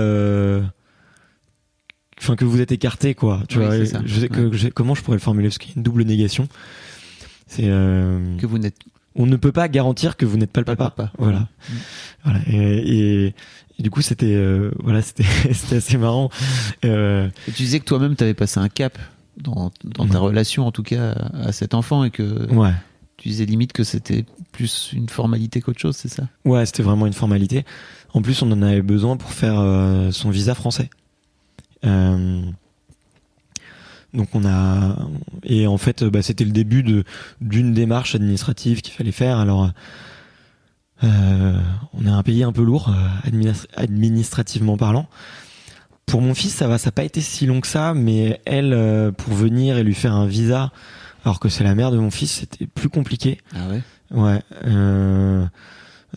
enfin que vous êtes écarté, quoi. Tu vois, comment je pourrais le formuler, parce qu'il y a une double négation. C'est que vous n'êtes. On ne peut pas garantir que vous n'êtes pas le papa. Voilà. Voilà. Et du coup, c'était c'était assez marrant. Et tu disais que toi-même, tu avais passé un cap dans ta relation, en tout cas, à cet enfant, et que tu disais limite que c'était plus une formalité qu'autre chose, c'est ça? Ouais, c'était vraiment une formalité. En plus, on en avait besoin pour faire son visa français. Donc et en fait c'était le début d'une démarche administrative qu'il fallait faire. Alors on est un pays un peu lourd administrativement parlant. Pour mon fils, ça n'a pas été si long que ça, mais elle, pour venir et lui faire un visa, alors que c'est la mère de mon fils, c'était plus compliqué. Ah ouais? Ouais.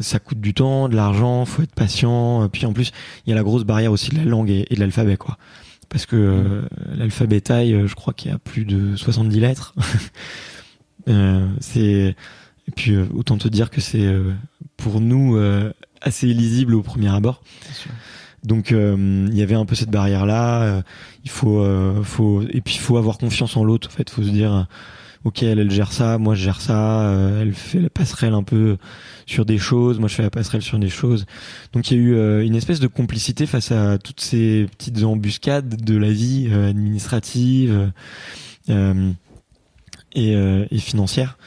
Ça coûte du temps, de l'argent, faut être patient. Puis en plus, il y a la grosse barrière aussi de la langue et de l'alphabet, quoi. Parce que l'alphabet thaï, je crois qu'il y a plus de 70 lettres. Et puis autant te dire que c'est pour nous assez illisible au premier abord. Donc il y avait un peu cette barrière là. Il faut avoir confiance en l'autre. En fait, faut se dire ok, elle gère ça, moi je gère ça. Elle fait la passerelle un peu sur des choses, moi je fais la passerelle sur des choses. Donc il y a eu une espèce de complicité face à toutes ces petites embuscades de la vie administrative et financière,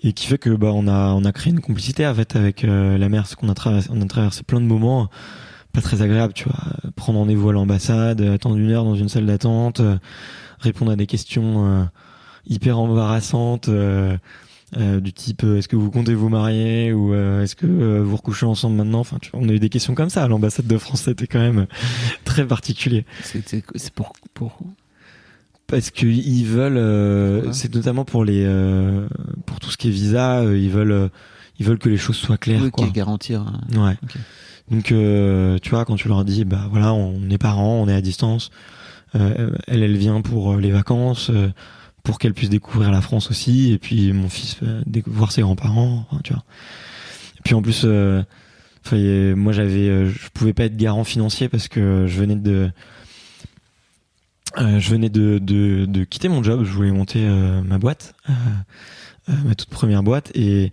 et qui fait que on a créé une complicité en fait avec la mère. C'est qu'on a traversé plein de moments pas très agréables, tu vois. Prendre rendez-vous à l'ambassade, attendre 1 heure dans une salle d'attente, répondre à des questions hyper embarrassantes. Du type est-ce que vous comptez vous marier, ou est-ce que vous recouchez ensemble maintenant. Enfin, tu vois, on a eu des questions comme ça à l'ambassade de France. C'était quand même très particulier. C'est pour parce que ils veulent c'est notamment pour tout ce qui est visa, ils veulent que les choses soient claires, oui, quoi. Garantir. Ouais. Okay. Donc tu vois, quand tu leur dis voilà, on est parents, on est à distance, elle vient pour les vacances, pour qu'elle puisse découvrir la France aussi, et puis mon fils voir ses grands-parents, enfin, tu vois. Et puis en plus moi je pouvais pas être garant financier parce que je venais Je venais de quitter mon job, je voulais monter ma boîte, ma toute première boîte, et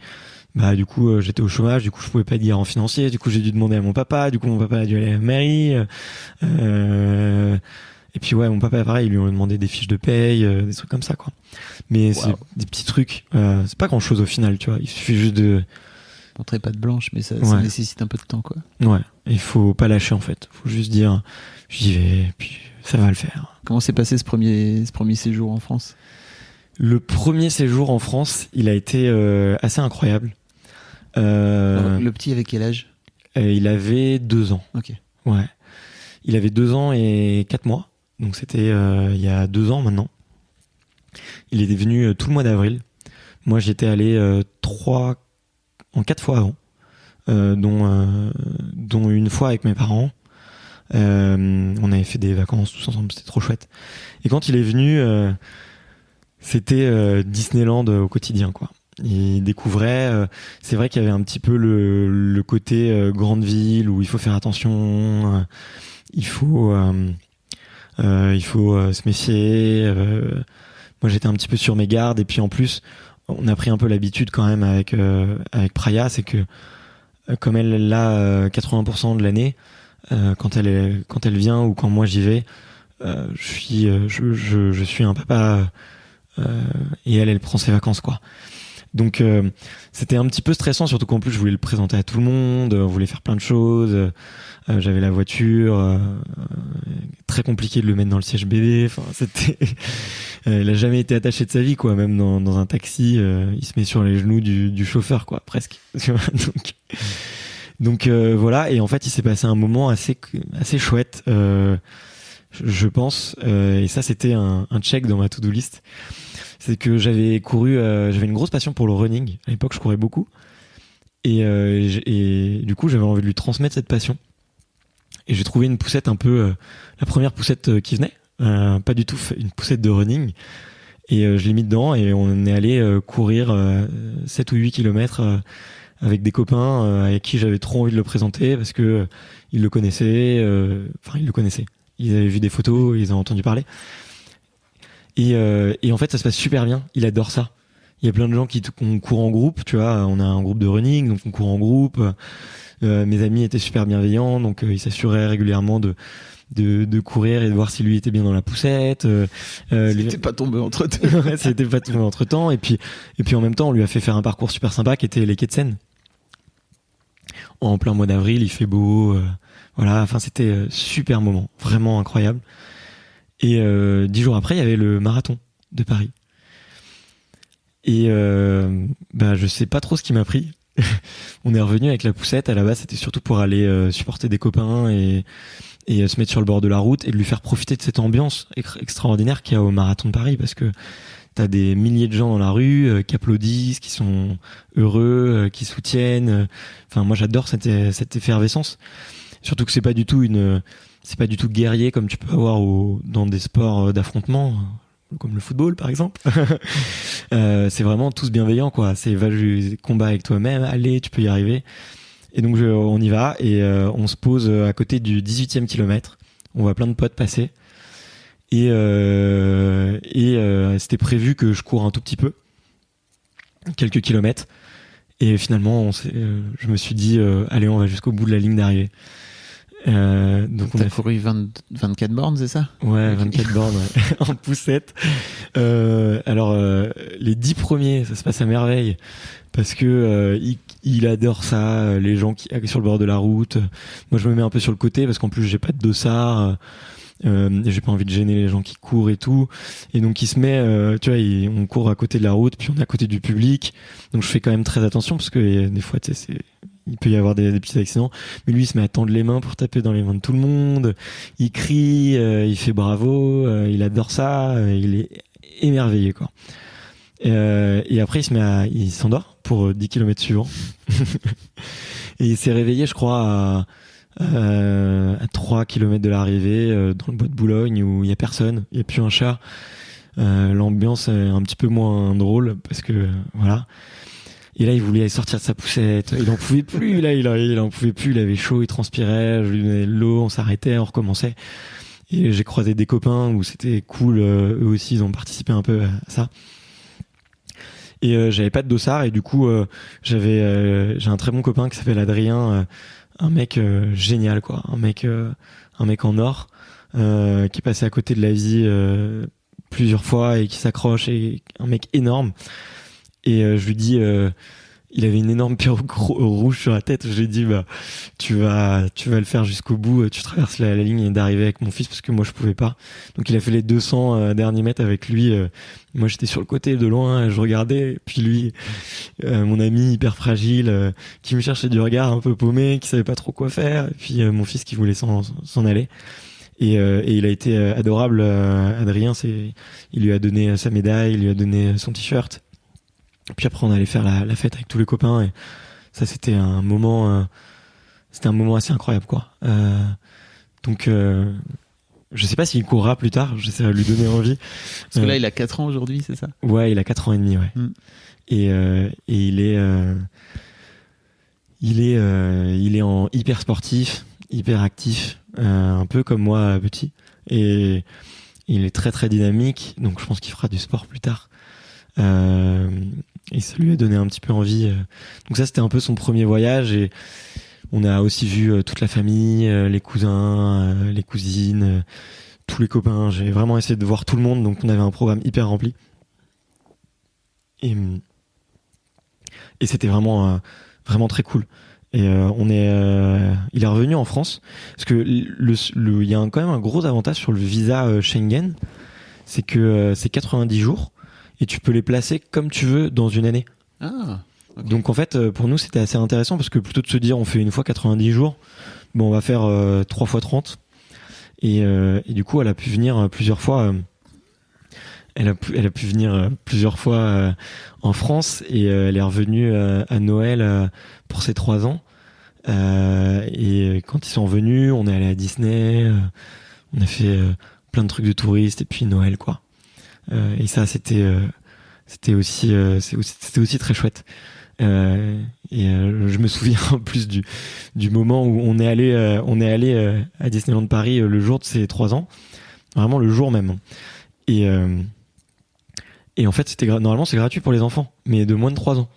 bah du coup j'étais au chômage, du coup je pouvais pas être garant financier, du coup j'ai dû demander à mon papa, du coup mon papa a dû aller à la mairie, et puis ouais, mon papa pareil, ils lui ont demandé des fiches de paye, des trucs comme ça quoi. Mais c'est des petits trucs, c'est pas grand chose au final, tu vois, il suffit juste de montrer patte blanche, mais ça nécessite un peu de temps quoi. Ouais, il faut pas lâcher en fait, faut juste dire j'y vais, puis ça va le faire. Comment s'est passé ce premier séjour en France ? Le premier séjour en France, il a été assez incroyable. Alors, le petit avait quel âge ? Il avait 2 ans. Ok. Ouais. Il avait 2 ans et 4 mois. Donc c'était il y a 2 ans maintenant. Il était venu tout le mois d'avril. Moi j'y étais allé 4 fois avant. Dont une fois avec mes parents. On avait fait des vacances tous ensemble, c'était trop chouette. Et quand il est venu, c'était Disneyland au quotidien, quoi. Il découvrait, c'est vrai qu'il y avait un petit peu le côté grande ville où il faut faire attention, il faut se méfier. Moi, j'étais un petit peu sur mes gardes, et puis en plus, on a pris un peu l'habitude quand même avec Praia, c'est que comme elle est là 80% de l'année. Quand elle vient ou quand moi j'y vais, je suis un papa et elle prend ses vacances quoi. Donc c'était un petit peu stressant, surtout qu'en plus je voulais le présenter à tout le monde, on voulait faire plein de choses. J'avais la voiture, très compliqué de le mettre dans le siège bébé. Enfin c'était, il a jamais été attaché de sa vie quoi. Même dans un taxi, il se met sur les genoux du chauffeur quoi, presque. Donc voilà, et en fait il s'est passé un moment assez chouette, je pense, et ça c'était un check dans ma to-do list. C'est que j'avais une grosse passion pour le running. À l'époque je courais beaucoup, et du coup j'avais envie de lui transmettre cette passion. Et j'ai trouvé une poussette un peu, la première poussette qui venait, pas du tout une poussette de running, et je l'ai mis dedans et on est allé courir 7 ou 8 kilomètres avec des copains avec qui j'avais trop envie de le présenter parce que ils le connaissaient, ils le connaissaient. Ils avaient vu des photos, ils ont entendu parler. Et en fait, ça se passe super bien. Il adore ça. Il y a plein de gens qu'on court en groupe, tu vois. On a un groupe de running, donc on court en groupe. Mes amis étaient super bienveillants, donc ils s'assuraient régulièrement de courir et de voir si lui était bien dans la poussette. C'était pas tombé entre temps. Ouais, c'était pas tombé entre temps. Et puis en même temps, on lui a fait faire un parcours super sympa qui était les quais de Seine. En plein mois d'avril, il fait beau. Voilà, enfin c'était super moment, vraiment incroyable. Et 10 jours après, il y avait le marathon de Paris. Et je sais pas trop ce qui m'a pris. On est revenu avec la poussette. À la base, c'était surtout pour aller supporter des copains et se mettre sur le bord de la route et de lui faire profiter de cette ambiance extraordinaire qu'il y a au marathon de Paris, parce que t'as des milliers de gens dans la rue qui applaudissent, qui sont heureux, qui soutiennent. Enfin, moi, j'adore cette effervescence. Surtout que c'est pas du tout guerrier comme tu peux avoir dans des sports d'affrontement, comme le football par exemple. C'est vraiment tous bienveillants quoi. C'est va combat avec toi-même, allez, tu peux y arriver. Et donc on y va et on se pose à côté du 18e kilomètre. On voit plein de potes passer. Et c'était prévu que je cours un tout petit peu, quelques kilomètres. Et finalement, je me suis dit, allez, on va jusqu'au bout de la ligne d'arrivée. Donc on a couru 24 bornes, c'est ça ? Ouais, 24 bornes, ouais. En poussette. Les 10 premiers, ça se passe à merveille parce que il adore ça, les gens qui sur le bord de la route. Moi, je me mets un peu sur le côté parce qu'en plus, j'ai pas de dossard. J'ai pas envie de gêner les gens qui courent et tout, et donc il se met tu vois, on court à côté de la route puis on est à côté du public, donc je fais quand même très attention parce que des fois tu sais, il peut y avoir des petits accidents, mais lui il se met à tendre les mains pour taper dans les mains de tout le monde, il crie, il fait bravo, il adore ça, il est émerveillé quoi. Et après il s'endort pour 10 km suivants. Et il s'est réveillé je crois à 3 km de l'arrivée, dans le bois de Boulogne où il y a personne, il y a plus un chat. L'ambiance est un petit peu moins drôle parce que voilà. Et là il voulait sortir de sa poussette, il en pouvait plus, là il en pouvait plus, il avait chaud, il transpirait, je lui donnais de l'eau, on s'arrêtait, on recommençait. Et j'ai croisé des copains où c'était cool, eux aussi ils ont participé un peu à ça. Et j'avais pas de dossard et du coup j'ai un très bon copain qui s'appelle Adrien, un mec génial quoi, un mec en or qui est passé à côté de la vie plusieurs fois et qui s'accroche, et un mec énorme. Et je lui dis il avait une énorme perruque rouge sur la tête. Je lui ai dit tu vas le faire jusqu'au bout, tu traverses la ligne d'arrivée avec mon fils, parce que moi je pouvais pas. Donc il a fait les 200 derniers mètres avec lui. Moi j'étais sur le côté de loin, je regardais, puis lui mon ami hyper fragile qui me cherchait du regard, un peu paumé, qui savait pas trop quoi faire, et puis mon fils qui voulait s'en aller. Et il a été adorable, Adrien. Il lui a donné sa médaille, il lui a donné son t-shirt. Puis après on allait faire la fête avec tous les copains, et ça c'était un moment assez incroyable quoi. Donc je sais pas s'il courra plus tard, j'essaierai de lui donner envie. Parce que là il a 4 ans aujourd'hui, c'est ça? Ouais, il a 4 ans et demi, ouais. Et il est en hyper sportif, hyper actif, un peu comme moi petit, et il est très très dynamique, donc je pense qu'il fera du sport plus tard. Et ça lui a donné un petit peu envie. Donc ça c'était un peu son premier voyage, et on a aussi vu toute la famille, les cousins, les cousines, tous les copains. J'ai vraiment essayé de voir tout le monde, donc on avait un programme hyper rempli. Et c'était vraiment très cool. Et il est revenu en France, parce que il y a quand même un gros avantage sur le visa Schengen, c'est que c'est 90 jours. Et tu peux les placer comme tu veux dans une année. Ah, okay. Donc en fait, pour nous, c'était assez intéressant, parce que plutôt de se dire on fait une fois 90 jours, on va faire 3 fois 30. Et du coup, elle a pu venir plusieurs fois. Elle a pu venir plusieurs fois en France, et elle est revenue à Noël pour ses 3 ans. Et quand ils sont venus, on est allé à Disney, on a fait plein de trucs de touristes, et puis Noël quoi. Et ça c'était aussi très chouette. Je me souviens en plus du moment où on est allé à Disneyland Paris le jour de ses 3 ans, vraiment le jour même. Et en fait normalement c'est gratuit pour les enfants, mais de moins de 3 ans.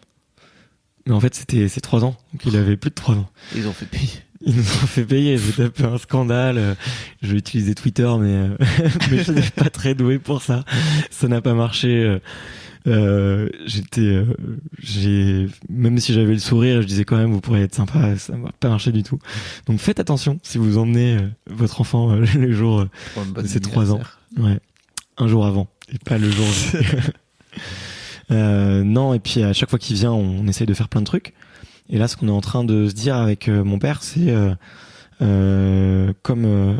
Mais en fait c'était ses 3 ans, donc il avait plus de 3 ans. Ils ont fait payer. Ils nous ont fait payer, j'ai tapé un scandale. Je vais utiliser Twitter, mais je n'ai pas très doué pour ça. Ça n'a pas marché. Même si j'avais le sourire, je disais quand même, vous pourriez être sympa, ça n'a pas marché du tout. Donc faites attention si vous emmenez votre enfant le jour de ses 3 ans. Ouais. Un jour avant, et pas le jour. Non, et puis à chaque fois qu'il vient, on essaye de faire plein de trucs. Et là, ce qu'on est en train de se dire avec mon père, c'est comme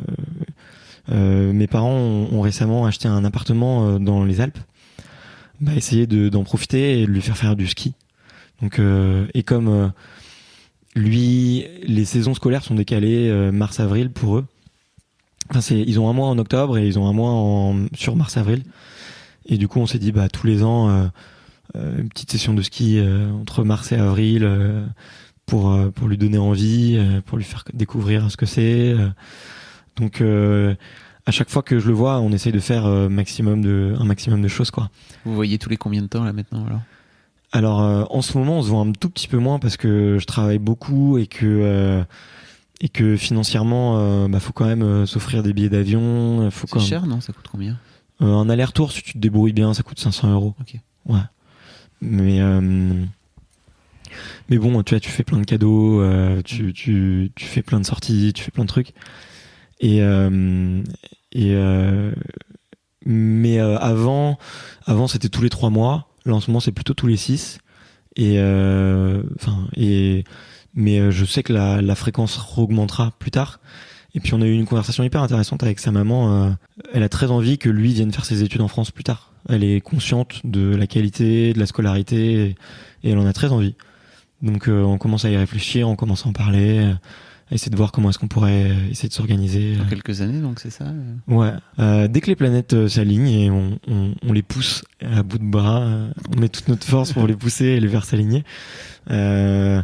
mes parents ont récemment acheté un appartement dans les Alpes, essayer d'en profiter et de lui faire du ski. Donc, et comme lui, les saisons scolaires sont décalées mars-avril pour eux. Enfin, ils ont un mois en octobre et ils ont un mois sur mars-avril. Et du coup, on s'est dit, tous les ans, une petite session de ski entre mars et avril pour lui donner envie, pour lui faire découvrir ce que c'est. Donc à chaque fois que je le vois, on essaye de faire un maximum de choses quoi. Vous voyez tous les combien de temps là maintenant alors en ce moment on se voit un tout petit peu moins parce que je travaille beaucoup et que financièrement faut quand même s'offrir des billets d'avion. C'est cher non? Ça coûte combien? Un aller-retour si tu te débrouilles bien ça coûte 500 €. Ok. Ouais. Mais bon, tu vois, tu fais plein de cadeaux, tu fais plein de sorties, tu fais plein de trucs. Mais avant c'était tous les 3 mois. Là en ce moment c'est plutôt tous les 6. Mais je sais que la fréquence augmentera plus tard. Et puis on a eu une conversation hyper intéressante avec sa maman. Elle a très envie que lui vienne faire ses études en France plus tard. Elle est consciente de la qualité, de la scolarité, et elle en a très envie. Donc on commence à y réfléchir, on commence à en parler, à essayer de voir comment est-ce qu'on pourrait essayer de s'organiser. Dans quelques années, donc c'est ça Ouais. Dès que les planètes s'alignent et on les pousse à bout de bras, on met toute notre force pour les pousser et les faire s'aligner. Mais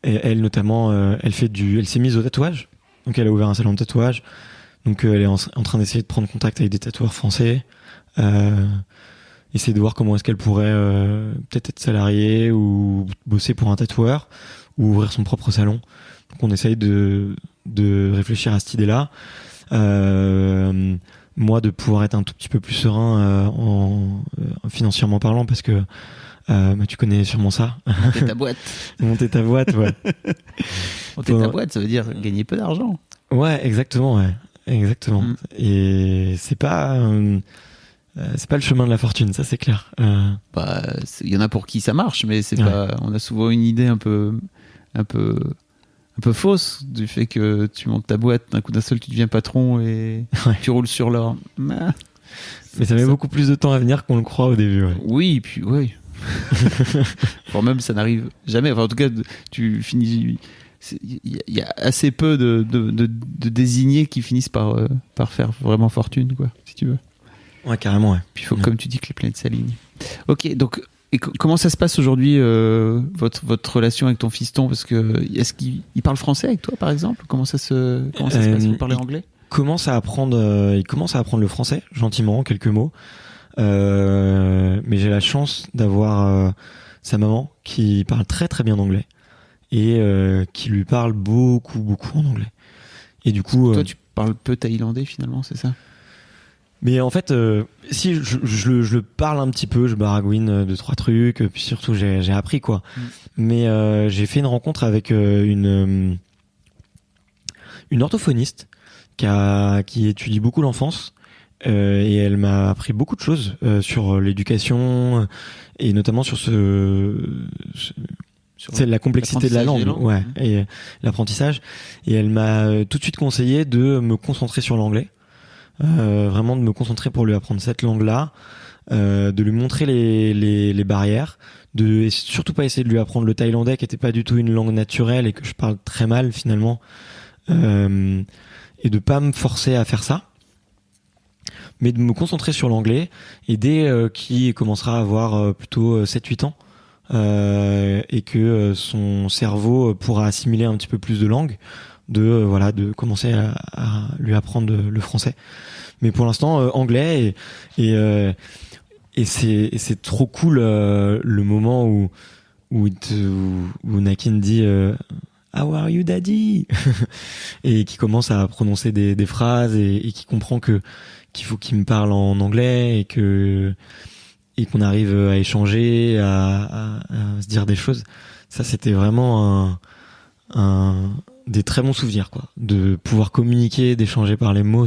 elle notamment, elle s'est mise au tatouage Donc elle a ouvert un salon de tatouage. Donc elle est en train d'essayer de prendre contact avec des tatoueurs français. Essayer de voir comment est-ce qu'elle pourrait peut-être être salariée ou bosser pour un tatoueur ou ouvrir son propre salon. Donc on essaye de réfléchir à cette idée-là. Moi, de pouvoir être un tout petit peu plus serein financièrement parlant, parce que tu connais sûrement ça. Monter ta boîte. Monter ta boîte, ouais. Monter ta boîte, ça veut dire gagner peu d'argent. Ouais, exactement, ouais. Exactement. Et c'est pas le chemin de la fortune, ça c'est clair. Il y en a pour qui ça marche, mais c'est pas. On a souvent une idée un peu fausse du fait que tu montes ta boîte, d'un coup d'un seul tu deviens patron et tu roules sur l'or. Mais ça met beaucoup plus de temps à venir qu'on le croit au début. Ouais. Oui, puis oui. Enfin, même ça n'arrive jamais. Enfin, en tout cas, tu finis. Il y a assez peu de désignés qui finissent par faire vraiment fortune, quoi, si tu veux. Ouais, carrément, ouais. Puis il faut, comme tu dis, que les planètes s'alignent. Ok, donc. Et comment ça se passe aujourd'hui, votre relation avec ton fiston? Parce que est-ce qu'il parle français avec toi, par exemple? Comment ça se passe? Vous parlez anglais? Il commence à apprendre le français, gentiment, quelques mots. Mais j'ai la chance d'avoir sa maman qui parle très très bien anglais et qui lui parle beaucoup beaucoup en anglais. Et du coup, toi, tu parles peu thaïlandais finalement, c'est ça? Mais en fait, si je le parle un petit peu, je baragouine 2-3 trucs, puis surtout j'ai appris quoi. Mais j'ai fait une rencontre avec une orthophoniste qui étudie beaucoup l'enfance et elle m'a appris beaucoup de choses sur l'éducation et notamment sur c'est la complexité de la langue, ouais, et l'apprentissage. Et elle m'a tout de suite conseillé de me concentrer sur l'anglais. Vraiment de me concentrer pour lui apprendre cette langue-là, de lui montrer les barrières, et surtout pas essayer de lui apprendre le thaïlandais qui était pas du tout une langue naturelle et que je parle très mal finalement, et de pas me forcer à faire ça, mais de me concentrer sur l'anglais. Et dès qu'il commencera à avoir plutôt 7-8 ans, et que son cerveau pourra assimiler un petit peu plus de langues, de commencer à lui apprendre le français. Mais pour l'instant anglais et c'est trop cool le moment où Nakin dit How are you daddy et qui commence à prononcer des phrases et qui comprend qu'il faut qu'il me parle en anglais et qu'on arrive à échanger, à se dire des choses. Ça c'était vraiment des très bons souvenirs, quoi, de pouvoir communiquer, d'échanger par les mots.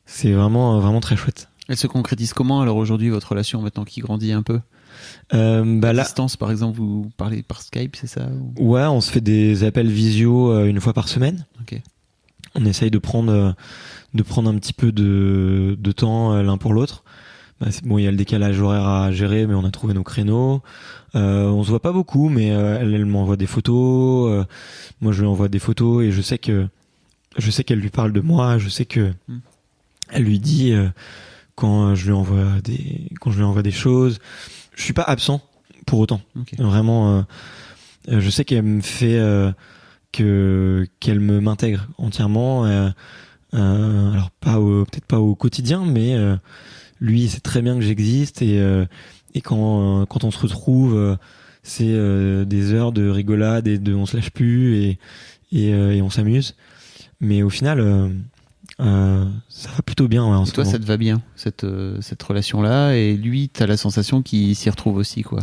C'est vraiment très chouette. Elle se concrétise comment alors aujourd'hui, votre relation, maintenant qu'il grandit un peu? À distance, par exemple, vous parlez par Skype, c'est ça? Ouais, on se fait des appels visio une fois par semaine. Okay. On essaye de prendre un petit peu de temps l'un pour l'autre. Bon, il y a le décalage horaire à gérer, mais on a trouvé nos créneaux. On se voit pas beaucoup, mais elle m'envoie des photos. Moi, je lui envoie des photos et je sais qu'elle lui parle de moi. Je sais que elle lui dit quand je lui envoie des choses. Je suis pas absent pour autant. Okay. Vraiment, je sais qu'elle me fait qu'elle m'intègre entièrement. Alors peut-être pas au quotidien, mais lui, il sait très bien que j'existe et quand on se retrouve, c'est des heures de rigolade et on se lâche plus et on s'amuse. Mais au final, ça va plutôt bien. Ouais, et toi, ça te va bien cette relation-là, et lui, t'as la sensation qu'il s'y retrouve aussi, quoi.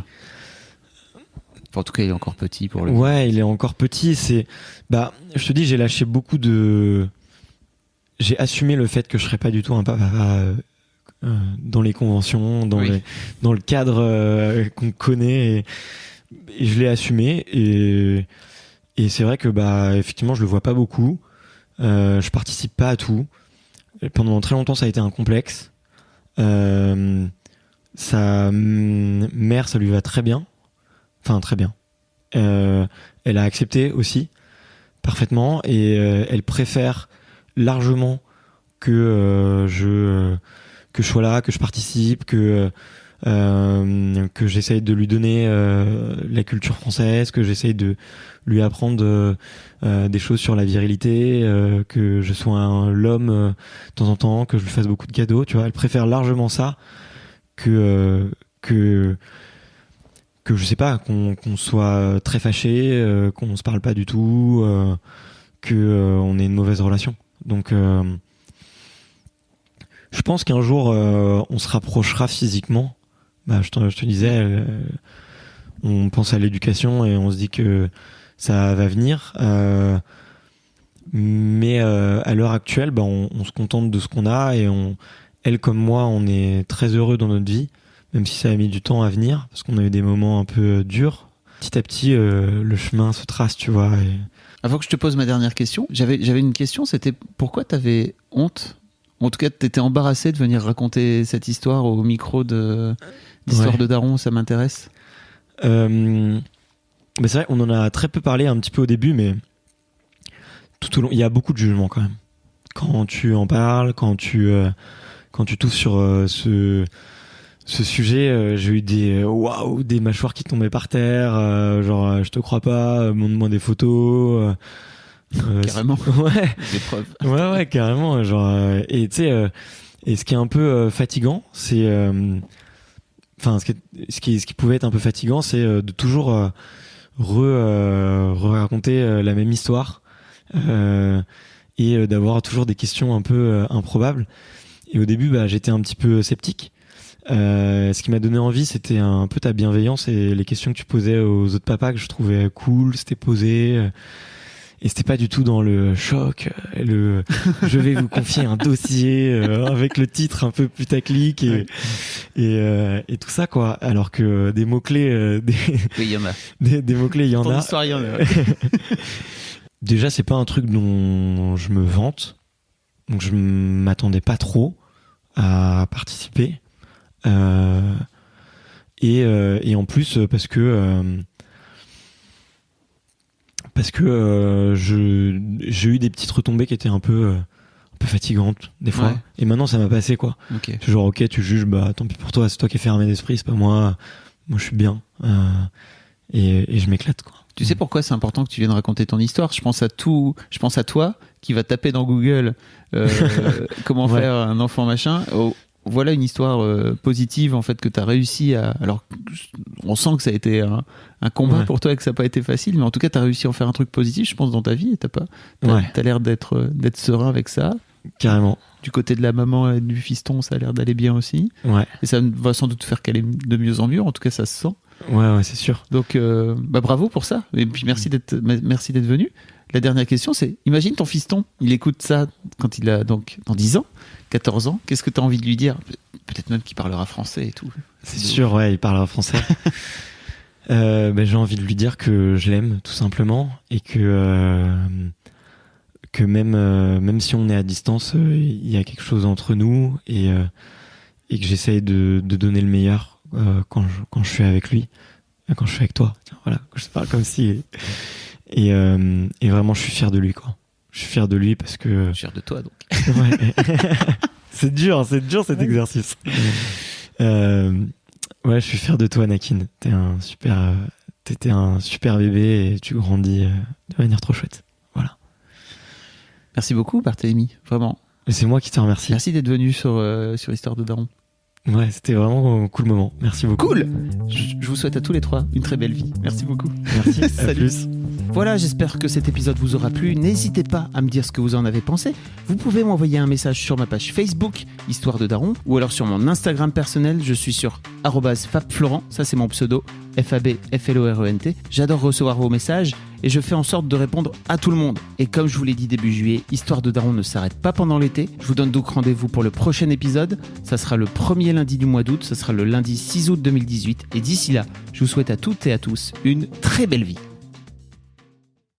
Enfin, en tout cas, il est encore petit pour le. Ouais, il est encore petit. Je te dis, j'ai lâché beaucoup j'ai assumé le fait que je serais pas du tout un papa dans les conventions, dans le cadre qu'on connaît, et je l'ai assumé, et c'est vrai que effectivement je le vois pas beaucoup, je participe pas à tout, et pendant très longtemps ça a été un complexe. Sa mère, ça lui va très bien, enfin très bien, elle a accepté aussi parfaitement, et elle préfère largement que je sois là, que je participe, que que j'essaye de lui donner la culture française, que j'essaye de lui apprendre des choses sur la virilité, que je sois l'homme de temps en temps, que je lui fasse beaucoup de cadeaux, tu vois. Elle préfère largement ça que je sais pas, qu'on soit très fâché, qu'on se parle pas du tout, que on ait une mauvaise relation. Donc je pense qu'un jour on se rapprochera physiquement. Je te disais, on pense à l'éducation et on se dit que ça va venir, mais à l'heure actuelle, on se contente de ce qu'on a et elle comme moi, on est très heureux dans notre vie, même si ça a mis du temps à venir parce qu'on a eu des moments un peu durs. Petit à petit, le chemin se trace, tu vois. Et... Avant que je te pose ma dernière question, j'avais une question, c'était pourquoi t'avais honte? En tout cas, t'étais embarrassé de venir raconter cette histoire au micro d'Histoire de Daron, ça m'intéresse. Mais c'est vrai, on en a très peu parlé un petit peu au début, mais tout au long, il y a beaucoup de jugements quand même. Quand tu en parles, quand tu touches sur ce sujet, j'ai eu des mâchoires qui tombaient par terre, genre je te crois pas, montre-moi des photos. Carrément. Ouais. Des preuves. Ouais, carrément. Genre, et tu sais, et ce qui est un peu fatigant, c'est, enfin, ce qui pouvait être un peu fatigant, c'est de toujours raconter la même histoire et d'avoir toujours des questions un peu improbables. Et au début, j'étais un petit peu sceptique. Ce qui m'a donné envie, c'était un peu ta bienveillance et les questions que tu posais aux autres papas que je trouvais cool, c'était posé. Et c'était pas du tout dans le choc, je vais vous confier un dossier avec le titre un peu putaclic et tout ça quoi. Alors que des mots clés, oui, il y en a. Des mots clés, il y en a. Ton histoire, il y en a. Déjà, c'est pas un truc dont je me vante, donc je m'attendais pas trop à participer. Et en plus parce que j'ai eu des petites retombées qui étaient un peu fatigantes des fois, et maintenant ça m'a passé quoi. Okay. C'est genre ok, tu juges, tant pis pour toi, c'est toi qui es fermé d'esprit, c'est pas moi je suis bien, et je m'éclate quoi. Tu sais pourquoi c'est important que tu viennes raconter ton histoire? Je pense à toi qui va taper dans Google comment faire un enfant machin. Voilà une histoire positive en fait que tu as réussi à... Alors on sent que ça a été un combat pour toi et que ça n'a pas été facile, mais en tout cas tu as réussi à en faire un truc positif je pense dans ta vie et t'as l'air d'être serein avec ça. Carrément. Du côté de la maman et du fiston ça a l'air d'aller bien aussi. Et ça va sans doute faire qu'aller de mieux en mieux, en tout cas ça se sent. Ouais, c'est sûr. Donc bravo pour ça et puis merci d'être venu. La dernière question c'est, imagine ton fiston, il écoute ça quand il a donc dans 10 ans, 14 ans, qu'est-ce que tu as envie de lui dire? Peut-être même qu'il parlera français et tout. C'est sûr, il parlera français. J'ai envie de lui dire que je l'aime tout simplement et que même si on est à distance, il y a quelque chose entre nous et que j'essaye de donner le meilleur quand je suis avec lui, quand je suis avec toi. Tiens, voilà, je te parle comme si... Et vraiment je suis fier de lui quoi. Je suis fier de lui parce que... Fier de toi donc. Ouais. c'est dur cet exercice. Je suis fier de toi Nakin. T'étais un super bébé et tu grandis de manière trop chouette. Voilà. Merci beaucoup Barthélémy, vraiment. Et c'est moi qui te remercie. Merci d'être venu sur Histoire de Daron. Ouais, c'était vraiment un cool moment. Merci beaucoup. Cool. Je vous souhaite à tous les trois une très belle vie. Merci beaucoup. Merci. Salut. À plus. Voilà, j'espère que cet épisode vous aura plu. N'hésitez pas à me dire ce que vous en avez pensé. Vous pouvez m'envoyer un message sur ma page Facebook, Histoire de Daron, ou alors sur mon Instagram personnel. Je suis sur @fabflorent. Ça, c'est mon pseudo. FABFLORENT. J'adore recevoir vos messages et je fais en sorte de répondre à tout le monde. Et comme je vous l'ai dit début juillet, Histoire de Daron ne s'arrête pas pendant l'été. Je vous donne donc rendez-vous pour le prochain épisode. Ça sera le premier lundi du mois d'août. Ça sera le lundi 6 août 2018. Et d'ici là, je vous souhaite à toutes et à tous une très belle vie.